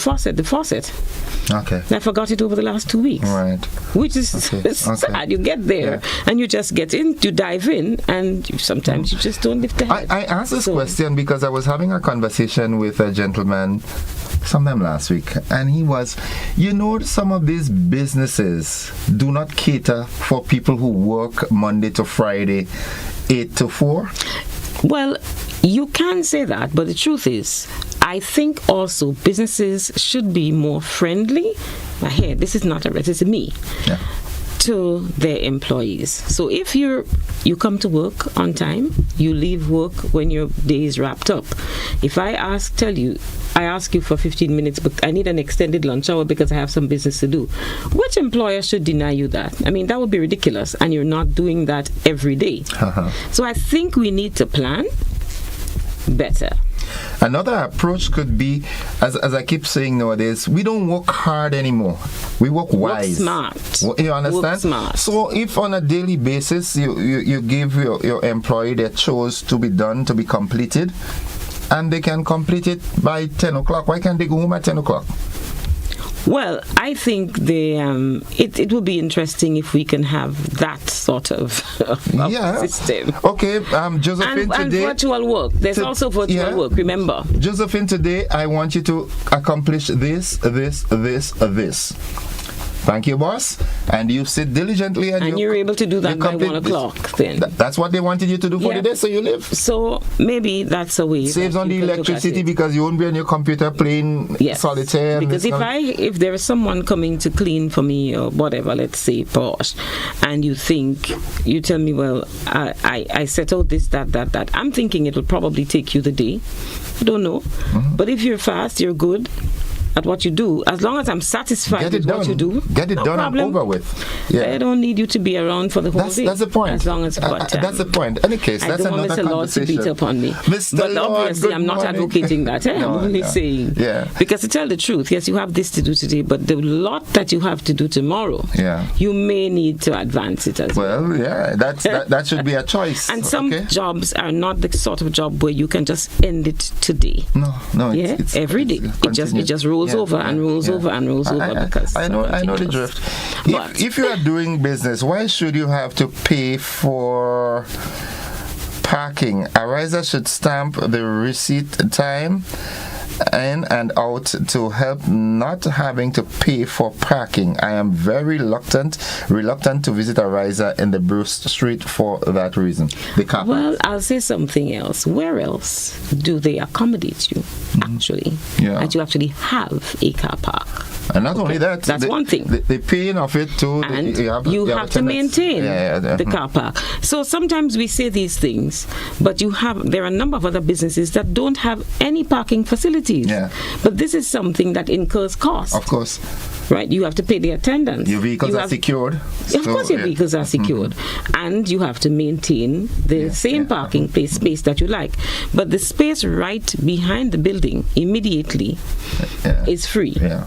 Okay. I forgot it over the last 2 weeks. Right. Which is sad. You get there and you just get in, you dive in, and sometimes you just don't lift the head. I asked this question because I was having a conversation with a gentleman sometime last week, and he was, some of these businesses do not cater for people who work Monday to Friday, 8 to 4. Well, you can say that, but the truth is, I think also businesses should be more friendly. Here, this is not this is me. Yeah. To their employees. So if you come to work on time, you leave work when your day is wrapped up. If I ask you for 15 minutes, but I need an extended lunch hour because I have some business to do. Which employer should deny you that? I mean, that would be ridiculous, and you're not doing that every day. So I think we need to plan better. Another approach could be, as I keep saying nowadays, we don't work hard anymore. We work wise. Work smart. You understand? Work smart. So if on a daily basis you give your employee their chores to be done, to be completed, and they can complete it by 10 o'clock, why can't they go home at 10 o'clock? Well, I think it will be interesting if we can have that sort of system. Okay, Josephine, and today... And virtual work. There's also virtual work, remember. Josephine, today I want you to accomplish this. Thank you, boss. And you sit diligently and you're able to do that by 1 o'clock then. That's what they wanted you to do for the day, so you live. So maybe that's a way. Saves on the electricity because you won't be on your computer playing solitaire. Because if there is someone coming to clean for me or whatever, let's say Porsche, and you tell me, well, I set out this, that. I'm thinking it'll probably take you the day. I don't know. But if you're fast, you're good at what you do, as long as I'm satisfied with what you do, get it done and over with. I don't need you to be around for the whole day. That's the point. As long as that's the point. In any case, that's another conversation. I don't want Mr. Lord to beat up on me. Mr. But obviously, I'm not advocating that. I'm only saying. Because to tell the truth, yes, you have this to do today, but the lot that you have to do tomorrow, you may need to advance it as well. Well, that should be a choice. And some jobs are not the sort of job where you can just end it today. No. It's every day. It just rolls over and rolls over and rolls over because I know the drift. If you are doing business, why should you have to pay for parking? Ariza should stamp the receipt time in and out to help not having to pay for parking. I am very reluctant to visit Ariza in the Bruce Street for that reason. Well, I'll say something else. Where else do they accommodate you, actually? That you actually have a car park? And not only that, that's one thing. The paying of it too. And you have to maintain the car park. So sometimes we say these things, but there are a number of other businesses that don't have any parking facilities. Yeah. But this is something that incurs cost. Of course. Right, you have to pay the attendants. Your vehicles are secured. Of course your vehicles are secured. And you have to maintain the same parking space that you like. But the space right behind the building immediately is free. Yeah.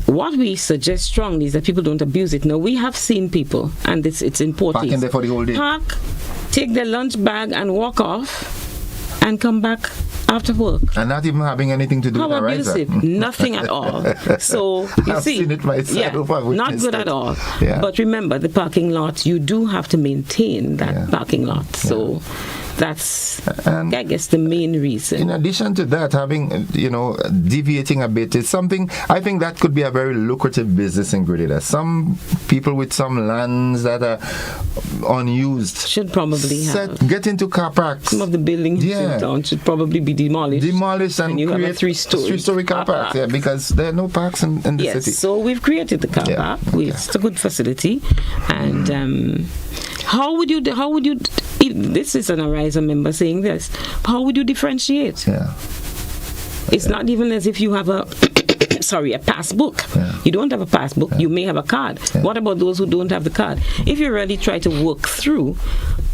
What we suggest strongly is that people don't abuse it. Now, we have seen people, and it's important. Parking there for the whole day. Park, take their lunch bag and walk off and come back after work. And not even having anything to do with How the riser. abusive? Nothing at all. So, you I've see, seen it myself. not good at all. Yeah. But remember, the parking lot, you do have to maintain that parking lot. So, that's, I guess, the main reason. In addition to that, having, deviating a bit is something, I think that could be a very lucrative business in Grenada. Some people with some lands that are unused should probably get into car parks. Some of the buildings in town should probably be demolished. And you create have a three-story car parks, because there are no parks in the city. So we've created the car park. It's a good facility. And how would you this is an Ariza member saying this, how would you differentiate? It's not even as if you have a passbook. You don't have a passbook, you may have a card. What about those who don't have the card? If you really try to work through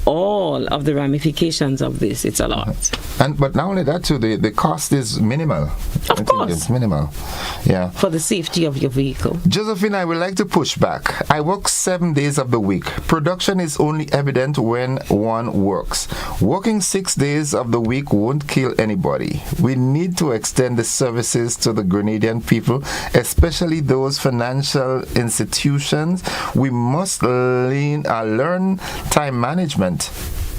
all of the ramifications of this, it's a lot. But not only that too, the cost is minimal. Of course. It's minimal. Yeah. For the safety of your vehicle. Josephine, I would like to push back. I work 7 days of the week. Production is only evident when one works. Working 6 days of the week won't kill anybody. We need to extend the services to the Grenadian people, especially those financial institutions. We must learn time management.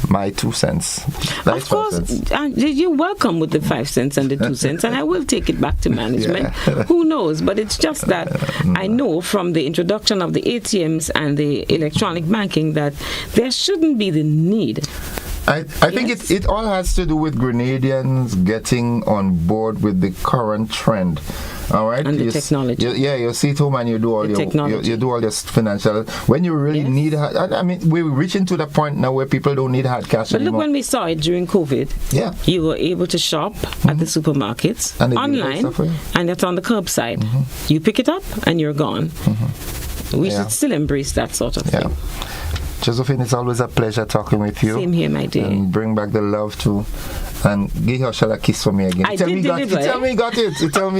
My 2 cents. Of course, you're welcome with the 5 cents and the 2 cents, and I will take it back to management. Who knows? But it's just that I know from the introduction of the ATMs and the electronic banking that there shouldn't be the need. I think it all has to do with Grenadians getting on board with the current trend. All right, and the technology. You sit at home and you do all your financial. When you really need, we're reaching to the point now where people don't need hard cash anymore. But look, when we saw it during COVID, you were able to shop at the supermarkets and online, and it's on the curbside. You pick it up and you're gone. We should still embrace that sort of thing. Josephine, it's always a pleasure talking with you. Same here, my dear. And bring back the love too. And give her a kiss for me again. Tell me you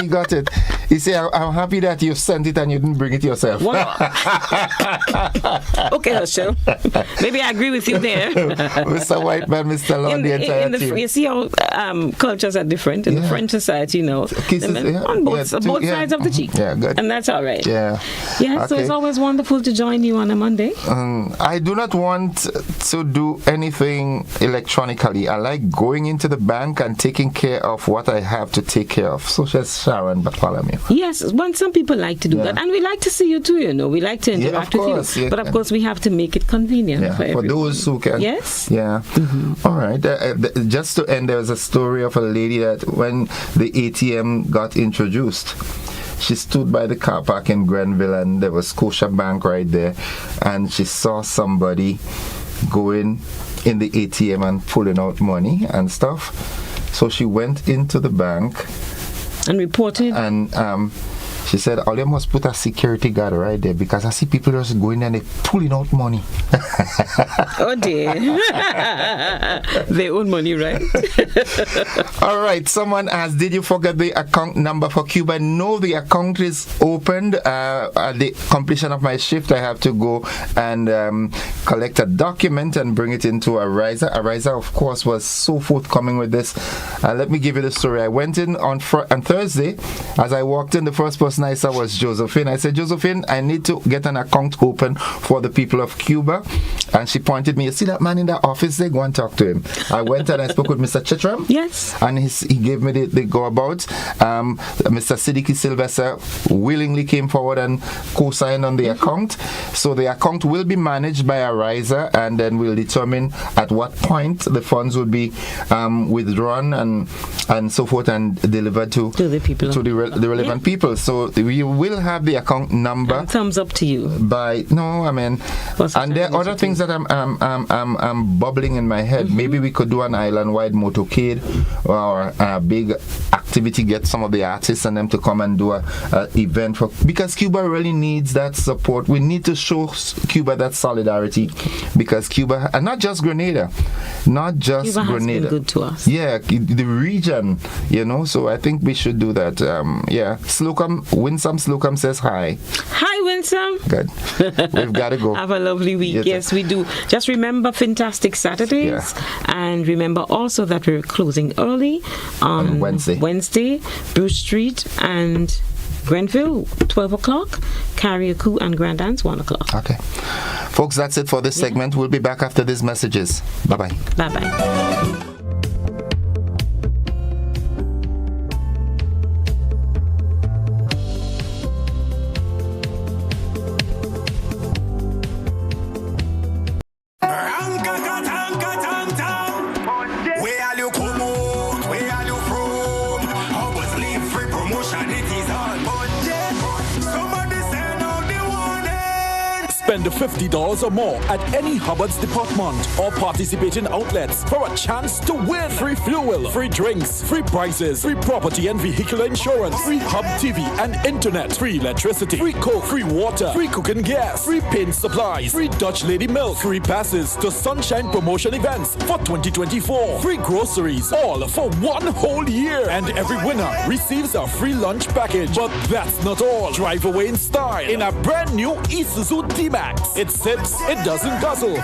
got it. You say, I'm happy that you sent it and you didn't bring it yourself. Okay, Herschel. Maybe I agree with you there. Mr. Whiteman, Mr. Law, the entire team. You see how cultures are different. In the French society, kisses, on both sides of the cheek. Yeah, good. And that's all right. Yeah. So it's always wonderful to join you on a Monday. I do not want to do anything electronically. I like going into the bank and taking care of what I have to take care of. So says Sharon Bartholomew. Yes, some people like to do that. And we like to see you too, we like to interact with you. Yeah. But of course, we have to make it convenient for those who can. Yes. Yeah. All right. Just to end, there was a story of a lady that when the ATM got introduced, she stood by the car park in Grenville and there was Scotia Bank right there, and she saw somebody going in the ATM and pulling out money and stuff. So she went into the bank and reported. And she said, "Oh, you must put a security guard right there because I see people just going and they pulling out money." Oh dear. They own money, right? All right. Someone asked, did you forget the account number for Cuba? No, the account is opened. At the completion of my shift, I have to go and collect a document and bring it into Ariza. Ariza, of course, was so forthcoming with this. Let me give you the story. I went in on Thursday. As I walked in, the first person I saw was Josephine. I said, "Josephine, I need to get an account open for the people of Cuba." And she pointed me, "You see that man in the office there? Go and talk to him." I went and I spoke with Mr. Chitram. Yes. And he gave me the go about. Mr. Siddiqui Sylvester willingly came forward and co-signed on the account. So the account will be managed by Ariza, and then we'll determine at what point the funds will be withdrawn and so forth and delivered to the people, to the relevant people. So So we will have the account number. And thumbs up to you. And there are other things that I'm bubbling in my head. Maybe we could do an island-wide motorcade or a big activity, get some of the artists and them to come and do a event because Cuba really needs that support. We need to show Cuba that solidarity because Cuba, and not just Grenada, Cuba has been good to us. Yeah, the region, so I think we should do that. Winsome Slocum says hi. Hi, Winsome. Good. We've got to go. Have a lovely week. Yes, we do. Just remember Fantastic Saturdays, and remember also that we're closing early on Wednesday, Bruce Street and Grenville, 12 o'clock, Carriacou and Grand Dance, 1 o'clock. Okay. Folks, that's it for this segment. We'll be back after these messages. Bye-bye. Bye-bye. Spend $50 or more at any Hubbard's department or participating outlets for a chance to win free fuel, free drinks, free prizes, free property and vehicular insurance, free Hub TV and internet, free electricity, free coke, free water, free cooking gas, free paint supplies, free Dutch Lady milk, free passes to Sunshine promotion events for 2024, free groceries, all for 1 whole year. And every winner receives a free lunch package. But that's not all. Drive away in style in a brand new Isuzu D-Max. It sips, it doesn't guzzle.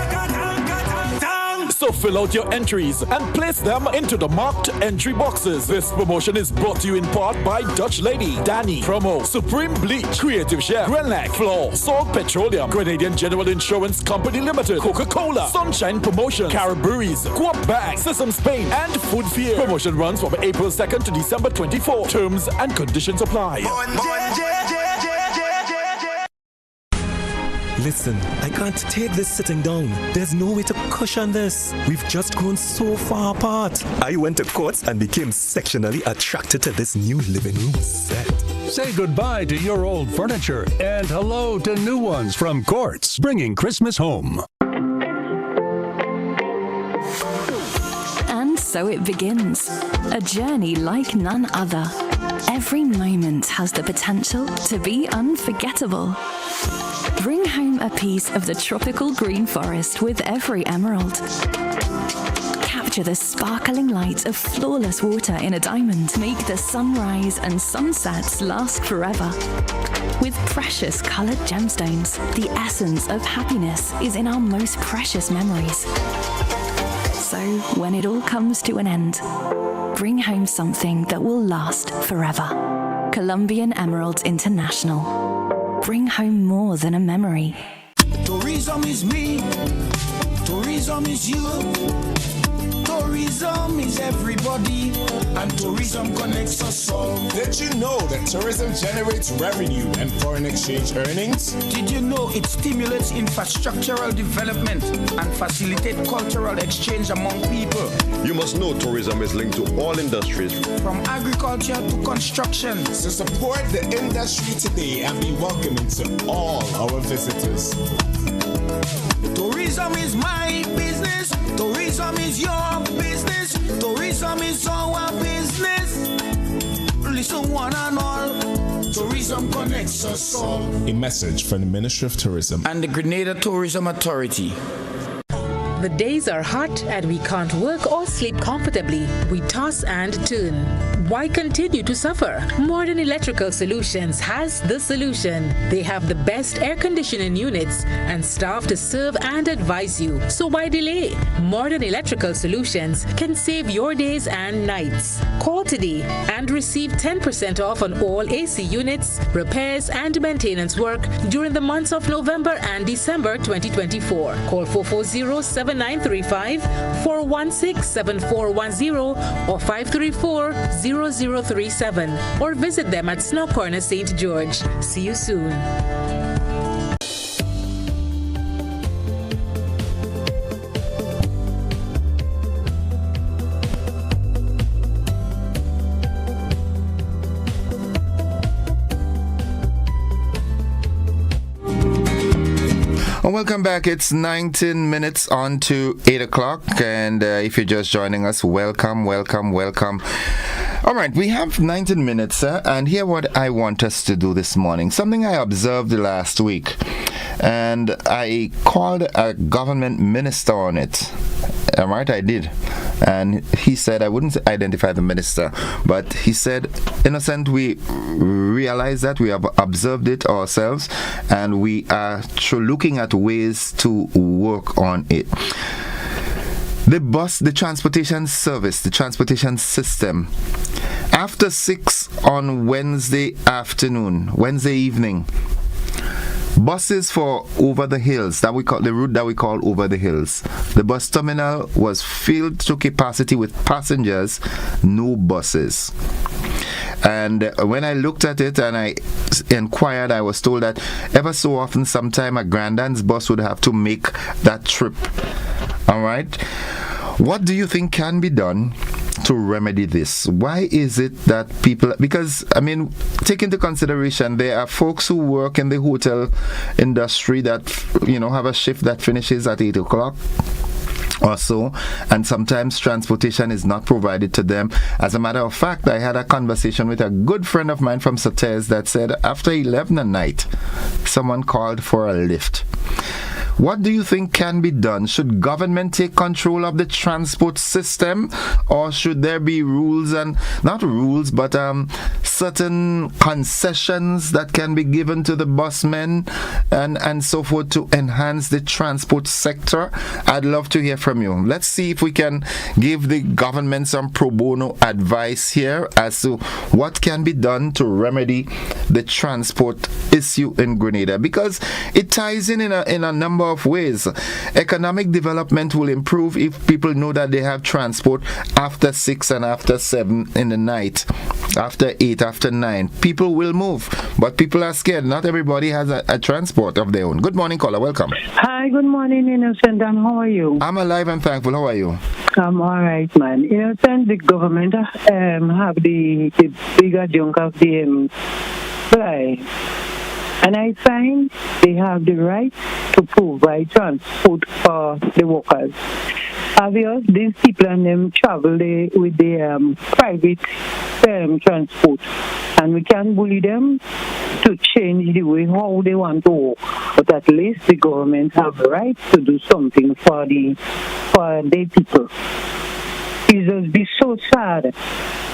So fill out your entries and place them into the marked entry boxes. This promotion is brought to you in part by Dutch Lady, Danny, Promo, Supreme Bleach, Creative Chef, Grenlac, Floor, Salt Petroleum, Grenadian General Insurance Company Limited, Coca-Cola, Sunshine Promotion, Caribberies, Coop Bank, Sesame Spain, and Food Fear. Promotion runs from April 2nd to December 24. Terms and conditions apply. Listen, I can't take this sitting down. There's no way to cushion this. We've just grown so far apart. I went to Courts and became sectionally attracted to this new living room set. Say goodbye to your old furniture and hello to new ones from Courts, bringing Christmas home. And so it begins. A journey like none other. Every moment has the potential to be unforgettable. Bring home a piece of the tropical green forest with every emerald. Capture the sparkling light of flawless water in a diamond. Make the sunrise and sunsets last forever. With precious colored gemstones, the essence of happiness is in our most precious memories. So, when it all comes to an end, bring home something that will last forever. Colombian Emeralds International. Bring home more than a memory. Tourism is me. Tourism is you. Tourism is everybody, and tourism connects us all. Did you know that tourism generates revenue and foreign exchange earnings? Did you know it stimulates infrastructural development and facilitates cultural exchange among people? You must know tourism is linked to all industries, from agriculture to construction. So support the industry today and be welcoming to all our visitors. Tourism is my business. Tourism is your business. Tourism is our business. Listen, one and all. Tourism connects us all. A message from the Ministry of Tourism and the Grenada Tourism Authority. The days are hot and we can't work or sleep comfortably. We toss and turn. Why continue to suffer? Modern Electrical Solutions has the solution. They have the best air conditioning units and staff to serve and advise you. So why delay? Modern Electrical Solutions can save your days and nights. Call today and receive 10% off on all AC units, repairs and maintenance work during the months of November and December 2024. Call 440-7935, 416-7410 or 534-0037 or visit them at Snow Corner, St. George. See you soon. Welcome back. It's 19 minutes on to 8 o'clock. And if you're just joining us, welcome. All right, we have 19 minutes, and here what I want us to do this morning. Something I observed last week, and I called a government minister on it. All right, I did. And he said, I wouldn't identify the minister, but he said, Innocent, we realize that we have observed it ourselves, and we are looking at ways to work on it. The transportation service, the transportation system, after 6 on Wednesday evening, buses for over the hills, the route that we call over the hills, the bus terminal was filled to capacity with passengers, no buses. And when I looked at it and I inquired, I was told that ever so often, sometime a Grandad's bus would have to make that trip. All right. What do you think can be done to remedy this? Why is it that people, because I mean, take into consideration there are folks who work in the hotel industry that, you know, have a shift that finishes at 8 o'clock or so, and sometimes transportation is not provided to them. As a matter of fact, I had a conversation with a good friend of mine from Sates that said after 11 at night, someone called for a lift. What do you think can be done? Should government take control of the transport system, or should there be rules, and not rules, but certain concessions that can be given to the busmen and so forth to enhance the transport sector? I'd love to hear from you. Let's see if we can give the government some pro bono advice here as to what can be done to remedy the transport issue in Grenada, because it ties in a number of ways. Economic development will improve if people know that they have transport after 6 and after 7 in the night, after 8, after 9. People will move, but people are scared. Not everybody has a transport of their own. Good morning, caller. Welcome. Hi, good morning, Innocent. How are you? I'm alive and thankful. How are you? I'm all right, man. Innocent, the government have the bigger junk of the fly. And I find they have the right to provide transport for the workers. Obviously, these people and them travel with the private transport. And we can't bully them to change the way how they want to work. But at least the government have the right to do something for their people. It just be so sad.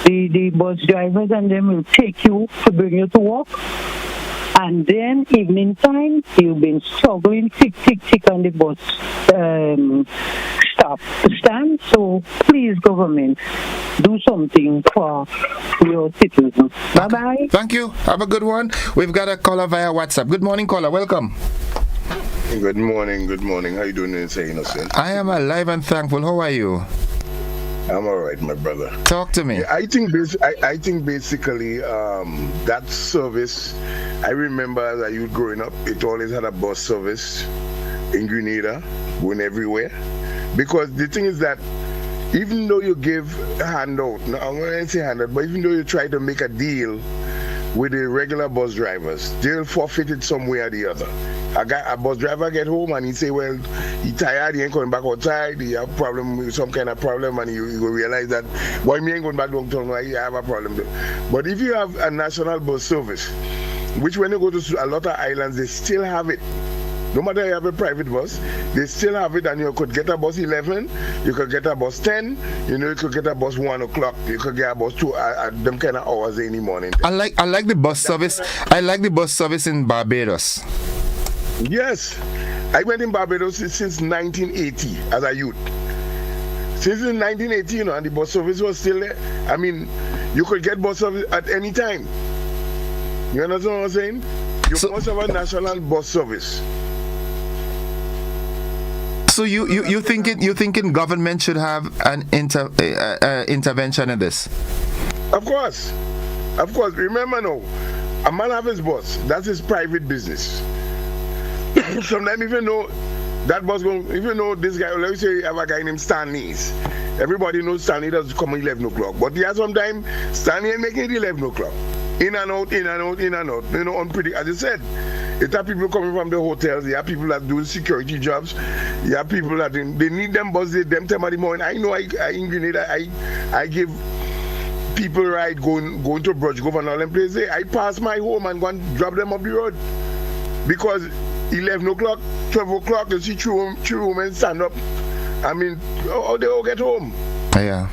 The bus drivers and them will take you to bring you to work. And then evening time, you've been struggling, tick on the bus stop to stand. So please, government, do something for your citizens. Bye-bye. Thank you. Have a good one. We've got a caller via WhatsApp. Good morning, caller. Welcome. Good morning. How you doing, Innocent? I am alive and thankful. How are you? I'm all right, my brother. Talk to me. Yeah, I think basically that service, I remember as a youth growing up, it always had a bus service in Grenada, going everywhere. Because the thing is that even though you give a handout, no, I'm going to say handout, but even though you try to make a deal with the regular bus drivers, they'll forfeit it some way or the other. A bus driver get home and he say, well, he tired, he ain't coming back outside, he have problem with some kind of problem, and you will realize that, boy, me ain't going back downtown, I have a problem. But if you have a national bus service, which when you go to a lot of islands, they still have it. No matter you have a private bus, they still have it, and you could get a bus 11, you could get a bus 10, you could get a bus 1 o'clock, you could get a bus 2 at them kind of hours in the morning. I like the bus service. I like the bus service in Barbados. Yes, I went in Barbados since 1980 as a youth. Since 1980, and the bus service was still there. I mean, you could get bus service at any time. You understand what I'm saying? You must have a national bus service. So you thinking government should have an intervention in this? Of course. Remember now, a man have his bus. That's his private business. Sometimes even though that bus even though this guy, let's say you have a guy named Stanley's. Everybody knows Stanley does come at 11 o'clock. But yeah, sometimes Stanley ain't making it 11 o'clock. In and out. Unpredictable. As I said, It have people coming from the hotels. You have people that do security jobs. You have people that they need them buses them time of the morning. I know I in Grenada I give people ride going to Brush Grove and all them places. I pass my home and go and drop them up the road because 11 o'clock, 12 o'clock, you see two women stand up. I mean, how they all get home? Yeah.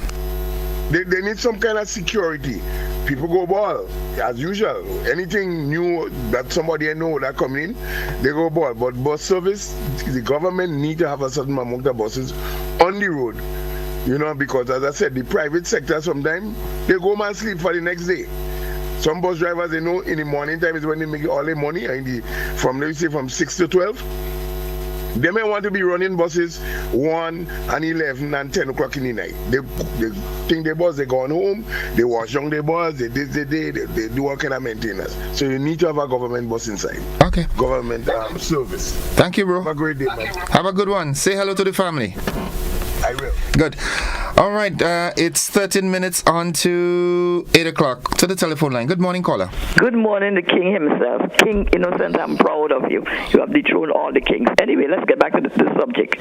They need some kind of security. People go ball, as usual. Anything new that somebody know that come in, they go ball. But bus service, the government need to have a certain amount of buses on the road. You know, because as I said, the private sector sometimes, they go home and sleep for the next day. Some bus drivers, they know in the morning time is when they make all their money, and from 6 to 12. They may want to be running buses 1 and 11 and 10 o'clock in the night. They think their bus, they gone home, they wash down their bus, they do all kind of maintenance. So you need to have a government bus inside. Okay. Government service. Thank you, bro. Have a great day, man. Have a good one. Say hello to the family. I will. Good. All right, it's 13 minutes on to 8 o'clock. To the telephone line. Good morning, caller. Good morning, the king himself. King Innocent, I'm proud of you. You have dethroned all the kings. Anyway, let's get back to the subject.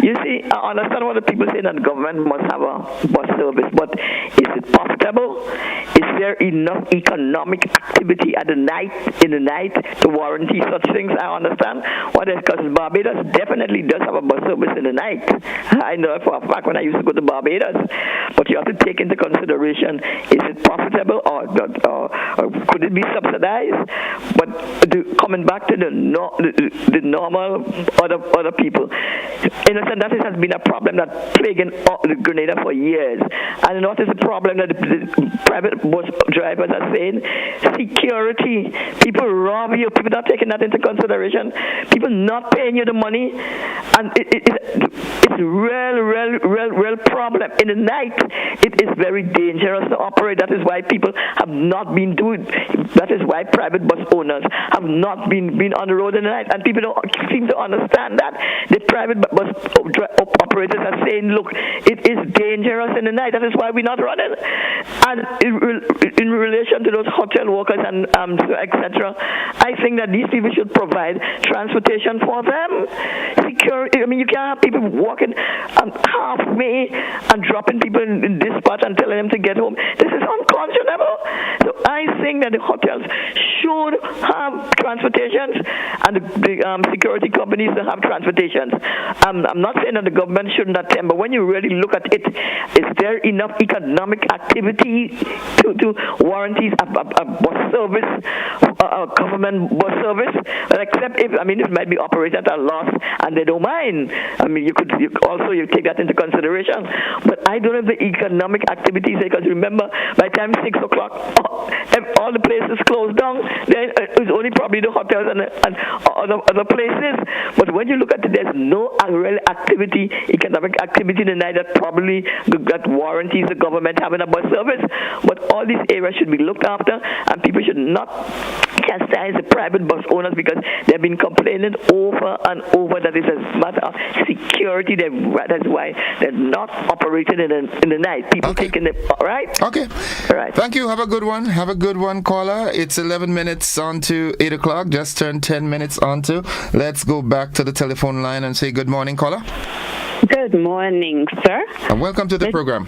You see, I understand what the people say that the government must have a bus service, but is it profitable? Is there enough economic activity in the night to warranty such things? I understand what is, because Barbados definitely does have a bus service in the night. I know for a fact when I used to go to Barbados. But you have to take into consideration, is it profitable or could it be subsidized? But coming back to the normal other people, innocent, that has been a problem that plaguing Grenada for years. And what is the problem that the private bus drivers are saying? Security. People rob you. People not taking that into consideration. People not paying you the money. And it's a real problem. In the night, it is very dangerous to operate. That is why people have not been doing. That is why private bus owners have not been on the road in the night, and people don't seem to understand that. The private bus operators are saying, "Look, it is dangerous in the night. That is why we're not running." And in relation to those hotel workers and etc., I think that these people should provide transportation for them. Security. I mean, you can't have people walking halfway and dropping people in this spot and telling them to get home. This is unconscionable. So I think that the hotels should have transportations and the security companies that have transportations. I'm not saying that the government shouldn't attend, but when you really look at it, is there enough economic activity to warranty a bus service, a government bus service? Except if, it might be operated at a loss and they don't mind. You take that into consideration. But I don't have the economic activities because remember, by the time 6 o'clock, all the places closed down. Then it's only probably the hotels and other places. But when you look at it, there's no real activity, economic activity in the night that probably got warranties the government having a bus service. But all these areas should be looked after, and people should not chastise the private bus owners because they've been complaining over and over that it's a matter of security. That's why they're not operating in the night. People taking it, all right? Okay. All right. Thank you. Have a good one. Have a good one, caller. It's 11 minutes on to 8 o'clock. Just turned 10 minutes on to. Let's go back to the telephone line and say good morning, caller. Good morning, sir. And welcome to the program.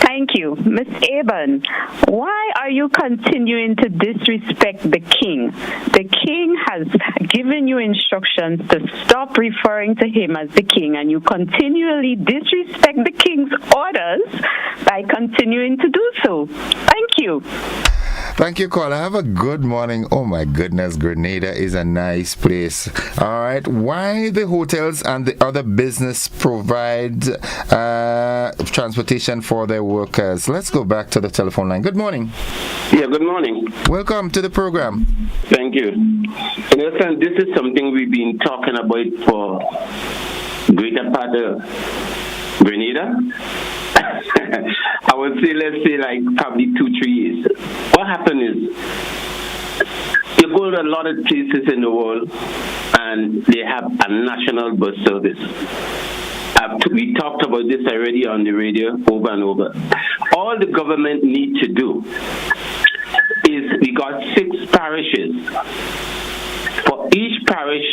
Thank you. Miss Eben, why are you continuing to disrespect the king? The king has given you instructions to stop referring to him as the king, and you continually disrespect the king's orders by continuing to do so. Thank you. Thank you, caller. Have a good morning. Oh my goodness, Grenada is a nice place. All right. Why the hotels and the other business provide transportation for their workers? Let's go back to the telephone line. Good morning. Yeah, good morning. Welcome to the program. Thank you. In a sense, this is something we've been talking about for greater part of Grenada. I would say, let's say, like probably 2-3 years. What happened is, you go to a lot of places in the world and they have a national bus service. We talked about this already on the radio over and over. All the government needs to do is, we got 6 parishes For each parish,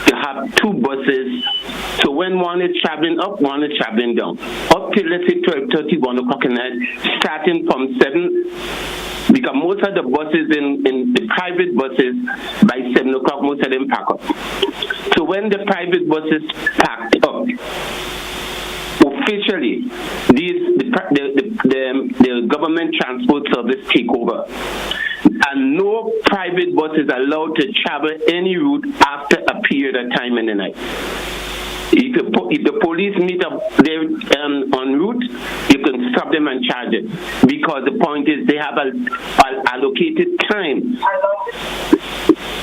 you have 2 buses. So when one is traveling up, one is traveling down. Up till, let's say, 12:30, 1 o'clock at night, starting from 7, because most of the buses in the private buses, by 7 o'clock, most of them pack up. So when the private buses packed up, officially, the government transport service take over. And no private bus is allowed to travel any route after a period of time in the night. If the police meet up there en route, you can stop them and charge it. Because the point is they have an allocated time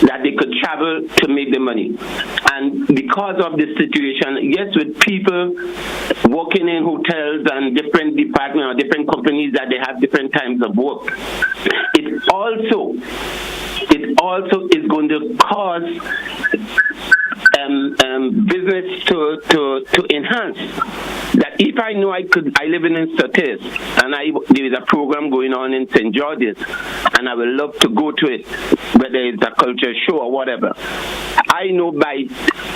that they could travel to make the money. And because of this situation, yes, with people working in hotels and different departments or different companies that they have different times of work, it also is going to cause business to enhance. That if I know I live in Surtees and there is a program going on in St. George's and I would love to go to it, whether it's a culture show or whatever, I know by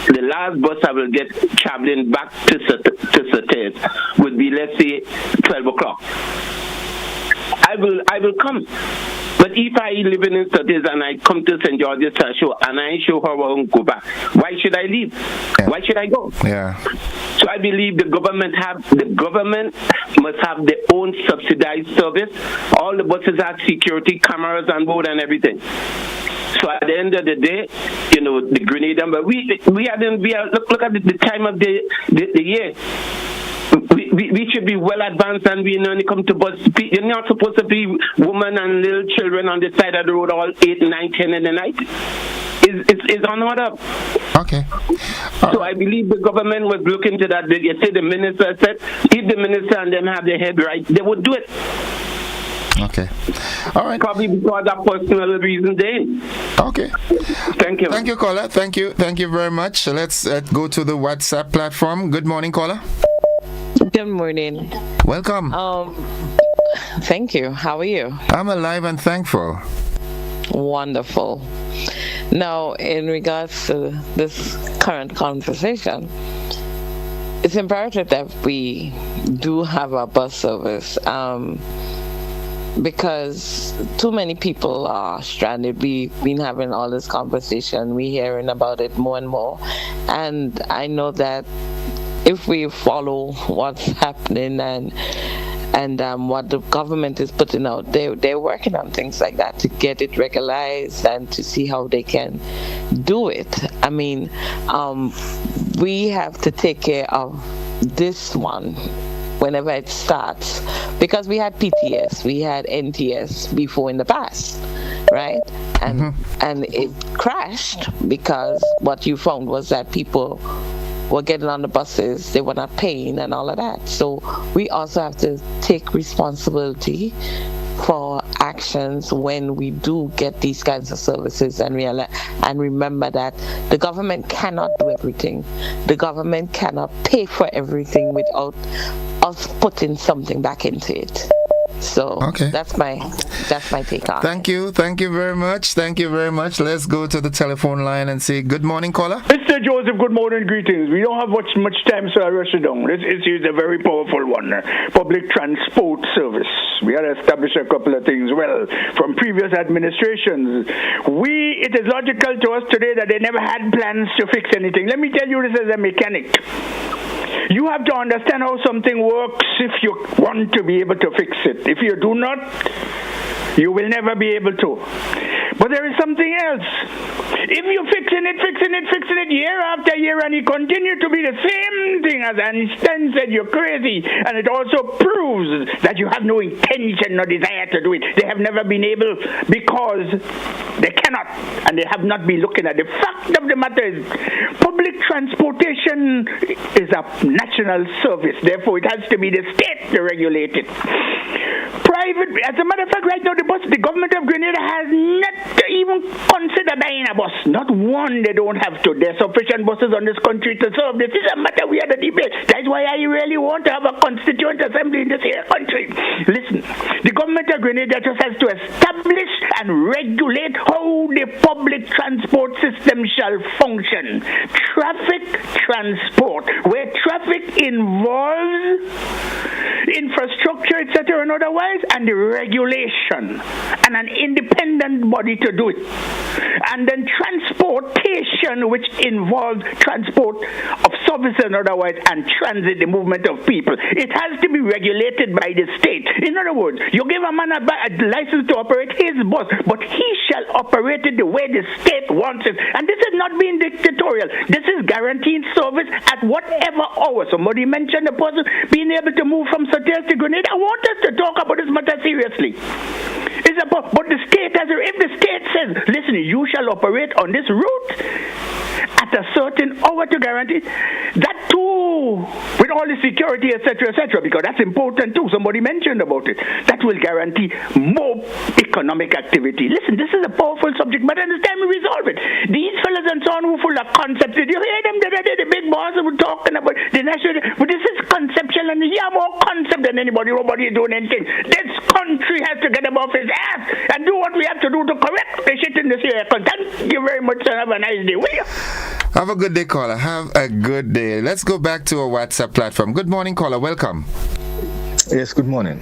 the last bus I will get traveling back to Surtees would be, let's say, 12 o'clock. I will come. But if I live in Surtees and I come to St. George's show and I ain't sure how I won't go back, why should I leave? Yeah. Why should I go? Yeah. So I believe the government must have their own subsidized service. All the buses have security cameras on board and everything. So at the end of the day, the Grenada, but we are look at the time of the year. We should be well advanced, and we only come to bus. You're not supposed to be women and little children on the side of the road all 8, 9, 10 in the night. It's unheard of. Okay. So I believe the government was looking to that. You say the minister said, if the minister and them have their head right, they would do it. Okay. All right. Probably because of personal reasons then. Okay. Thank you. Thank you, caller. Thank you. Thank you very much. Let's go to the WhatsApp platform. Good morning, caller. Good morning. Welcome. Thank you. How are you? I'm alive and thankful. Wonderful. Now, in regards to this current conversation, it's imperative that we do have a bus service because too many people are stranded. We've been having all this conversation. We're hearing about it more and more. And I know that if we follow what's happening and what the government is putting out, they're working on things like that to get it regularized and to see how they can do it. I mean, we have to take care of this one whenever it starts, because we had PTS, we had NTS before in the past, right? And it crashed because what you found was that people were getting on the buses, they were not paying and all of that. So we also have to take responsibility for actions when we do get these kinds of services and remember that the government cannot do everything. The government cannot pay for everything without us putting something back into it. So that's my take on Thank you very much. Let's go to the telephone line and say good morning, caller. Mr. Joseph, good morning, greetings. We don't have much time, so I rush it down. This issue is a very powerful one. Public transport service. We had established a couple of things from previous administrations. It is logical to us today that they never had plans to fix anything. Let me tell you this as a mechanic. You have to understand how something works if you want to be able to fix it. If you do not, you will never be able to. But there is something else. If you're fixing it year after year and you continue to be the same thing as Einstein said, you're crazy. And it also proves that you have no intention nor desire to do it. They have never been able because they cannot and they have not been looking at. The fact of the matter is public transportation is a national service. Therefore, it has to be the state to regulate it. as a matter of fact, right now the government of Grenada has not even considered buying a bus. Not one they don't have to. There's sufficient buses on this country to serve. This is a matter we had a debate. That's why I really want to have a constituent assembly in this here country. Listen, the government of Grenada just has to establish and regulate how the public transport system shall function. Traffic transport, where traffic involves infrastructure, etc., and otherwise, and the regulation, and an independent body to do it. And then transportation, which involves transport of services and otherwise, and transit, the movement of people. It has to be regulated by the state. In other words, you give a man a license to operate his bus, but he shall operate it the way the state wants it. And this is not being dictatorial. This is guaranteeing service at whatever hour. Somebody mentioned the person being able to move from Sotel to Grenada. I want us to talk about this matter seriously. It's about, but the state has, if the state says, listen, you shall operate on this route at a certain hour to guarantee that too, with all the security, etc., because that's important too. Somebody mentioned about it. That will guarantee more economic activity. Listen, this is a powerful subject matter, and it's time we resolve it. These fellas and so on who full of concepts, you hear them, the big boss who talking about the national, but this is conceptual, and he have more concept than anybody. Nobody is doing anything. This country has to get above his ass and do what we have to do to correct the shit in this area. Thank you very much, and have a nice day, will you? Have a good day, caller. Have a good day. Let's go back to our WhatsApp platform. Good morning, caller. Welcome. Yes, good morning.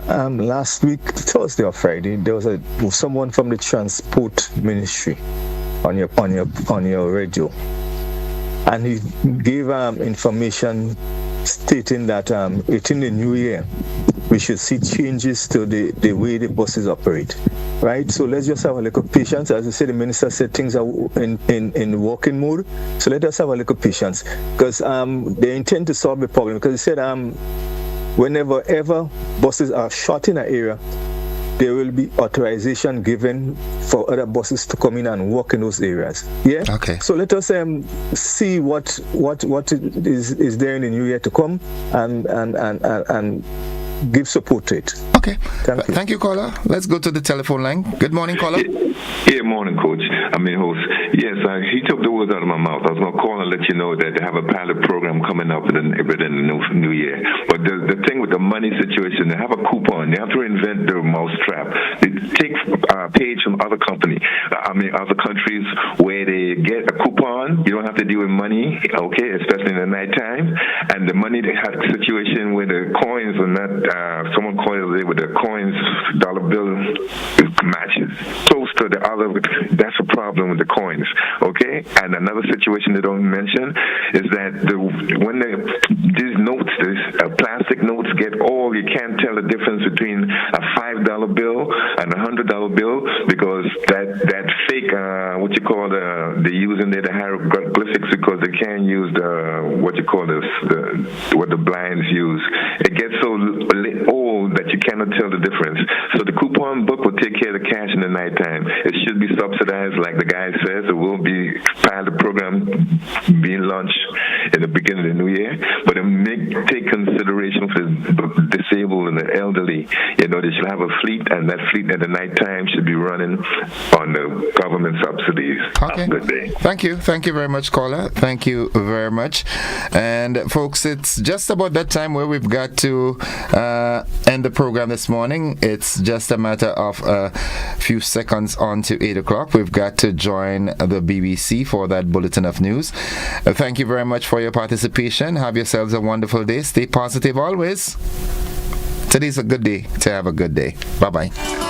Last week, Thursday or Friday, there was someone from the transport ministry on your radio, and he gave information stating that in the new year we should see changes to the way the buses operate. Right, so let's just have a little patience. As you said, the minister said things are in working mode. So let us have a little patience, because they intend to solve the problem. Because he said whenever ever buses are short in an area, there will be authorization given for other buses to come in and work in those areas. Yeah. Okay. So let us see what is there in the new year to come, and give support to it. Okay. Thank you, caller. Let's go to the telephone line. Good morning, caller. Yeah, morning, coach. Host. Yes, he took the words out of my mouth. I was going to call and let you know that they have a pilot program coming up within the new year. But the thing with the money situation, they have a coupon. They have to invent the mousetrap. They take page from other other countries where they get a coupon. You don't have to deal with money, okay, especially in the nighttime. And the money, they have a situation where the coins are not, someone calls it with the coins, dollar bill matches close to the other. That's a problem with the coins, okay? And another situation they don't mention is that when these notes, these plastic notes get old, you can't tell the difference between a $5 bill and a $100 bill, because that fake, they're using there the hieroglyphics, because they can't use what the blinds use. It gets so old that you cannot tell the difference. So the coupon book will take care of the cash in the nighttime. It should be subsidized, like the guy says. It will be pilot program being launched in the beginning of the new year, but it take consideration for the disabled and the elderly. They should have a fleet, and that fleet at the nighttime should be running on the government subsidies. Okay. Good day. Thank you very much, caller. Thank you very much. And folks, it's just about that time where we've got to end the program this morning. It's just a matter of a few seconds on to 8 o'clock. We've got to join the BBC for that bulletin of news. Thank you very much for your participation. Have yourselves a wonderful day. Stay positive always. Today's a good day to have a good day. Bye-bye.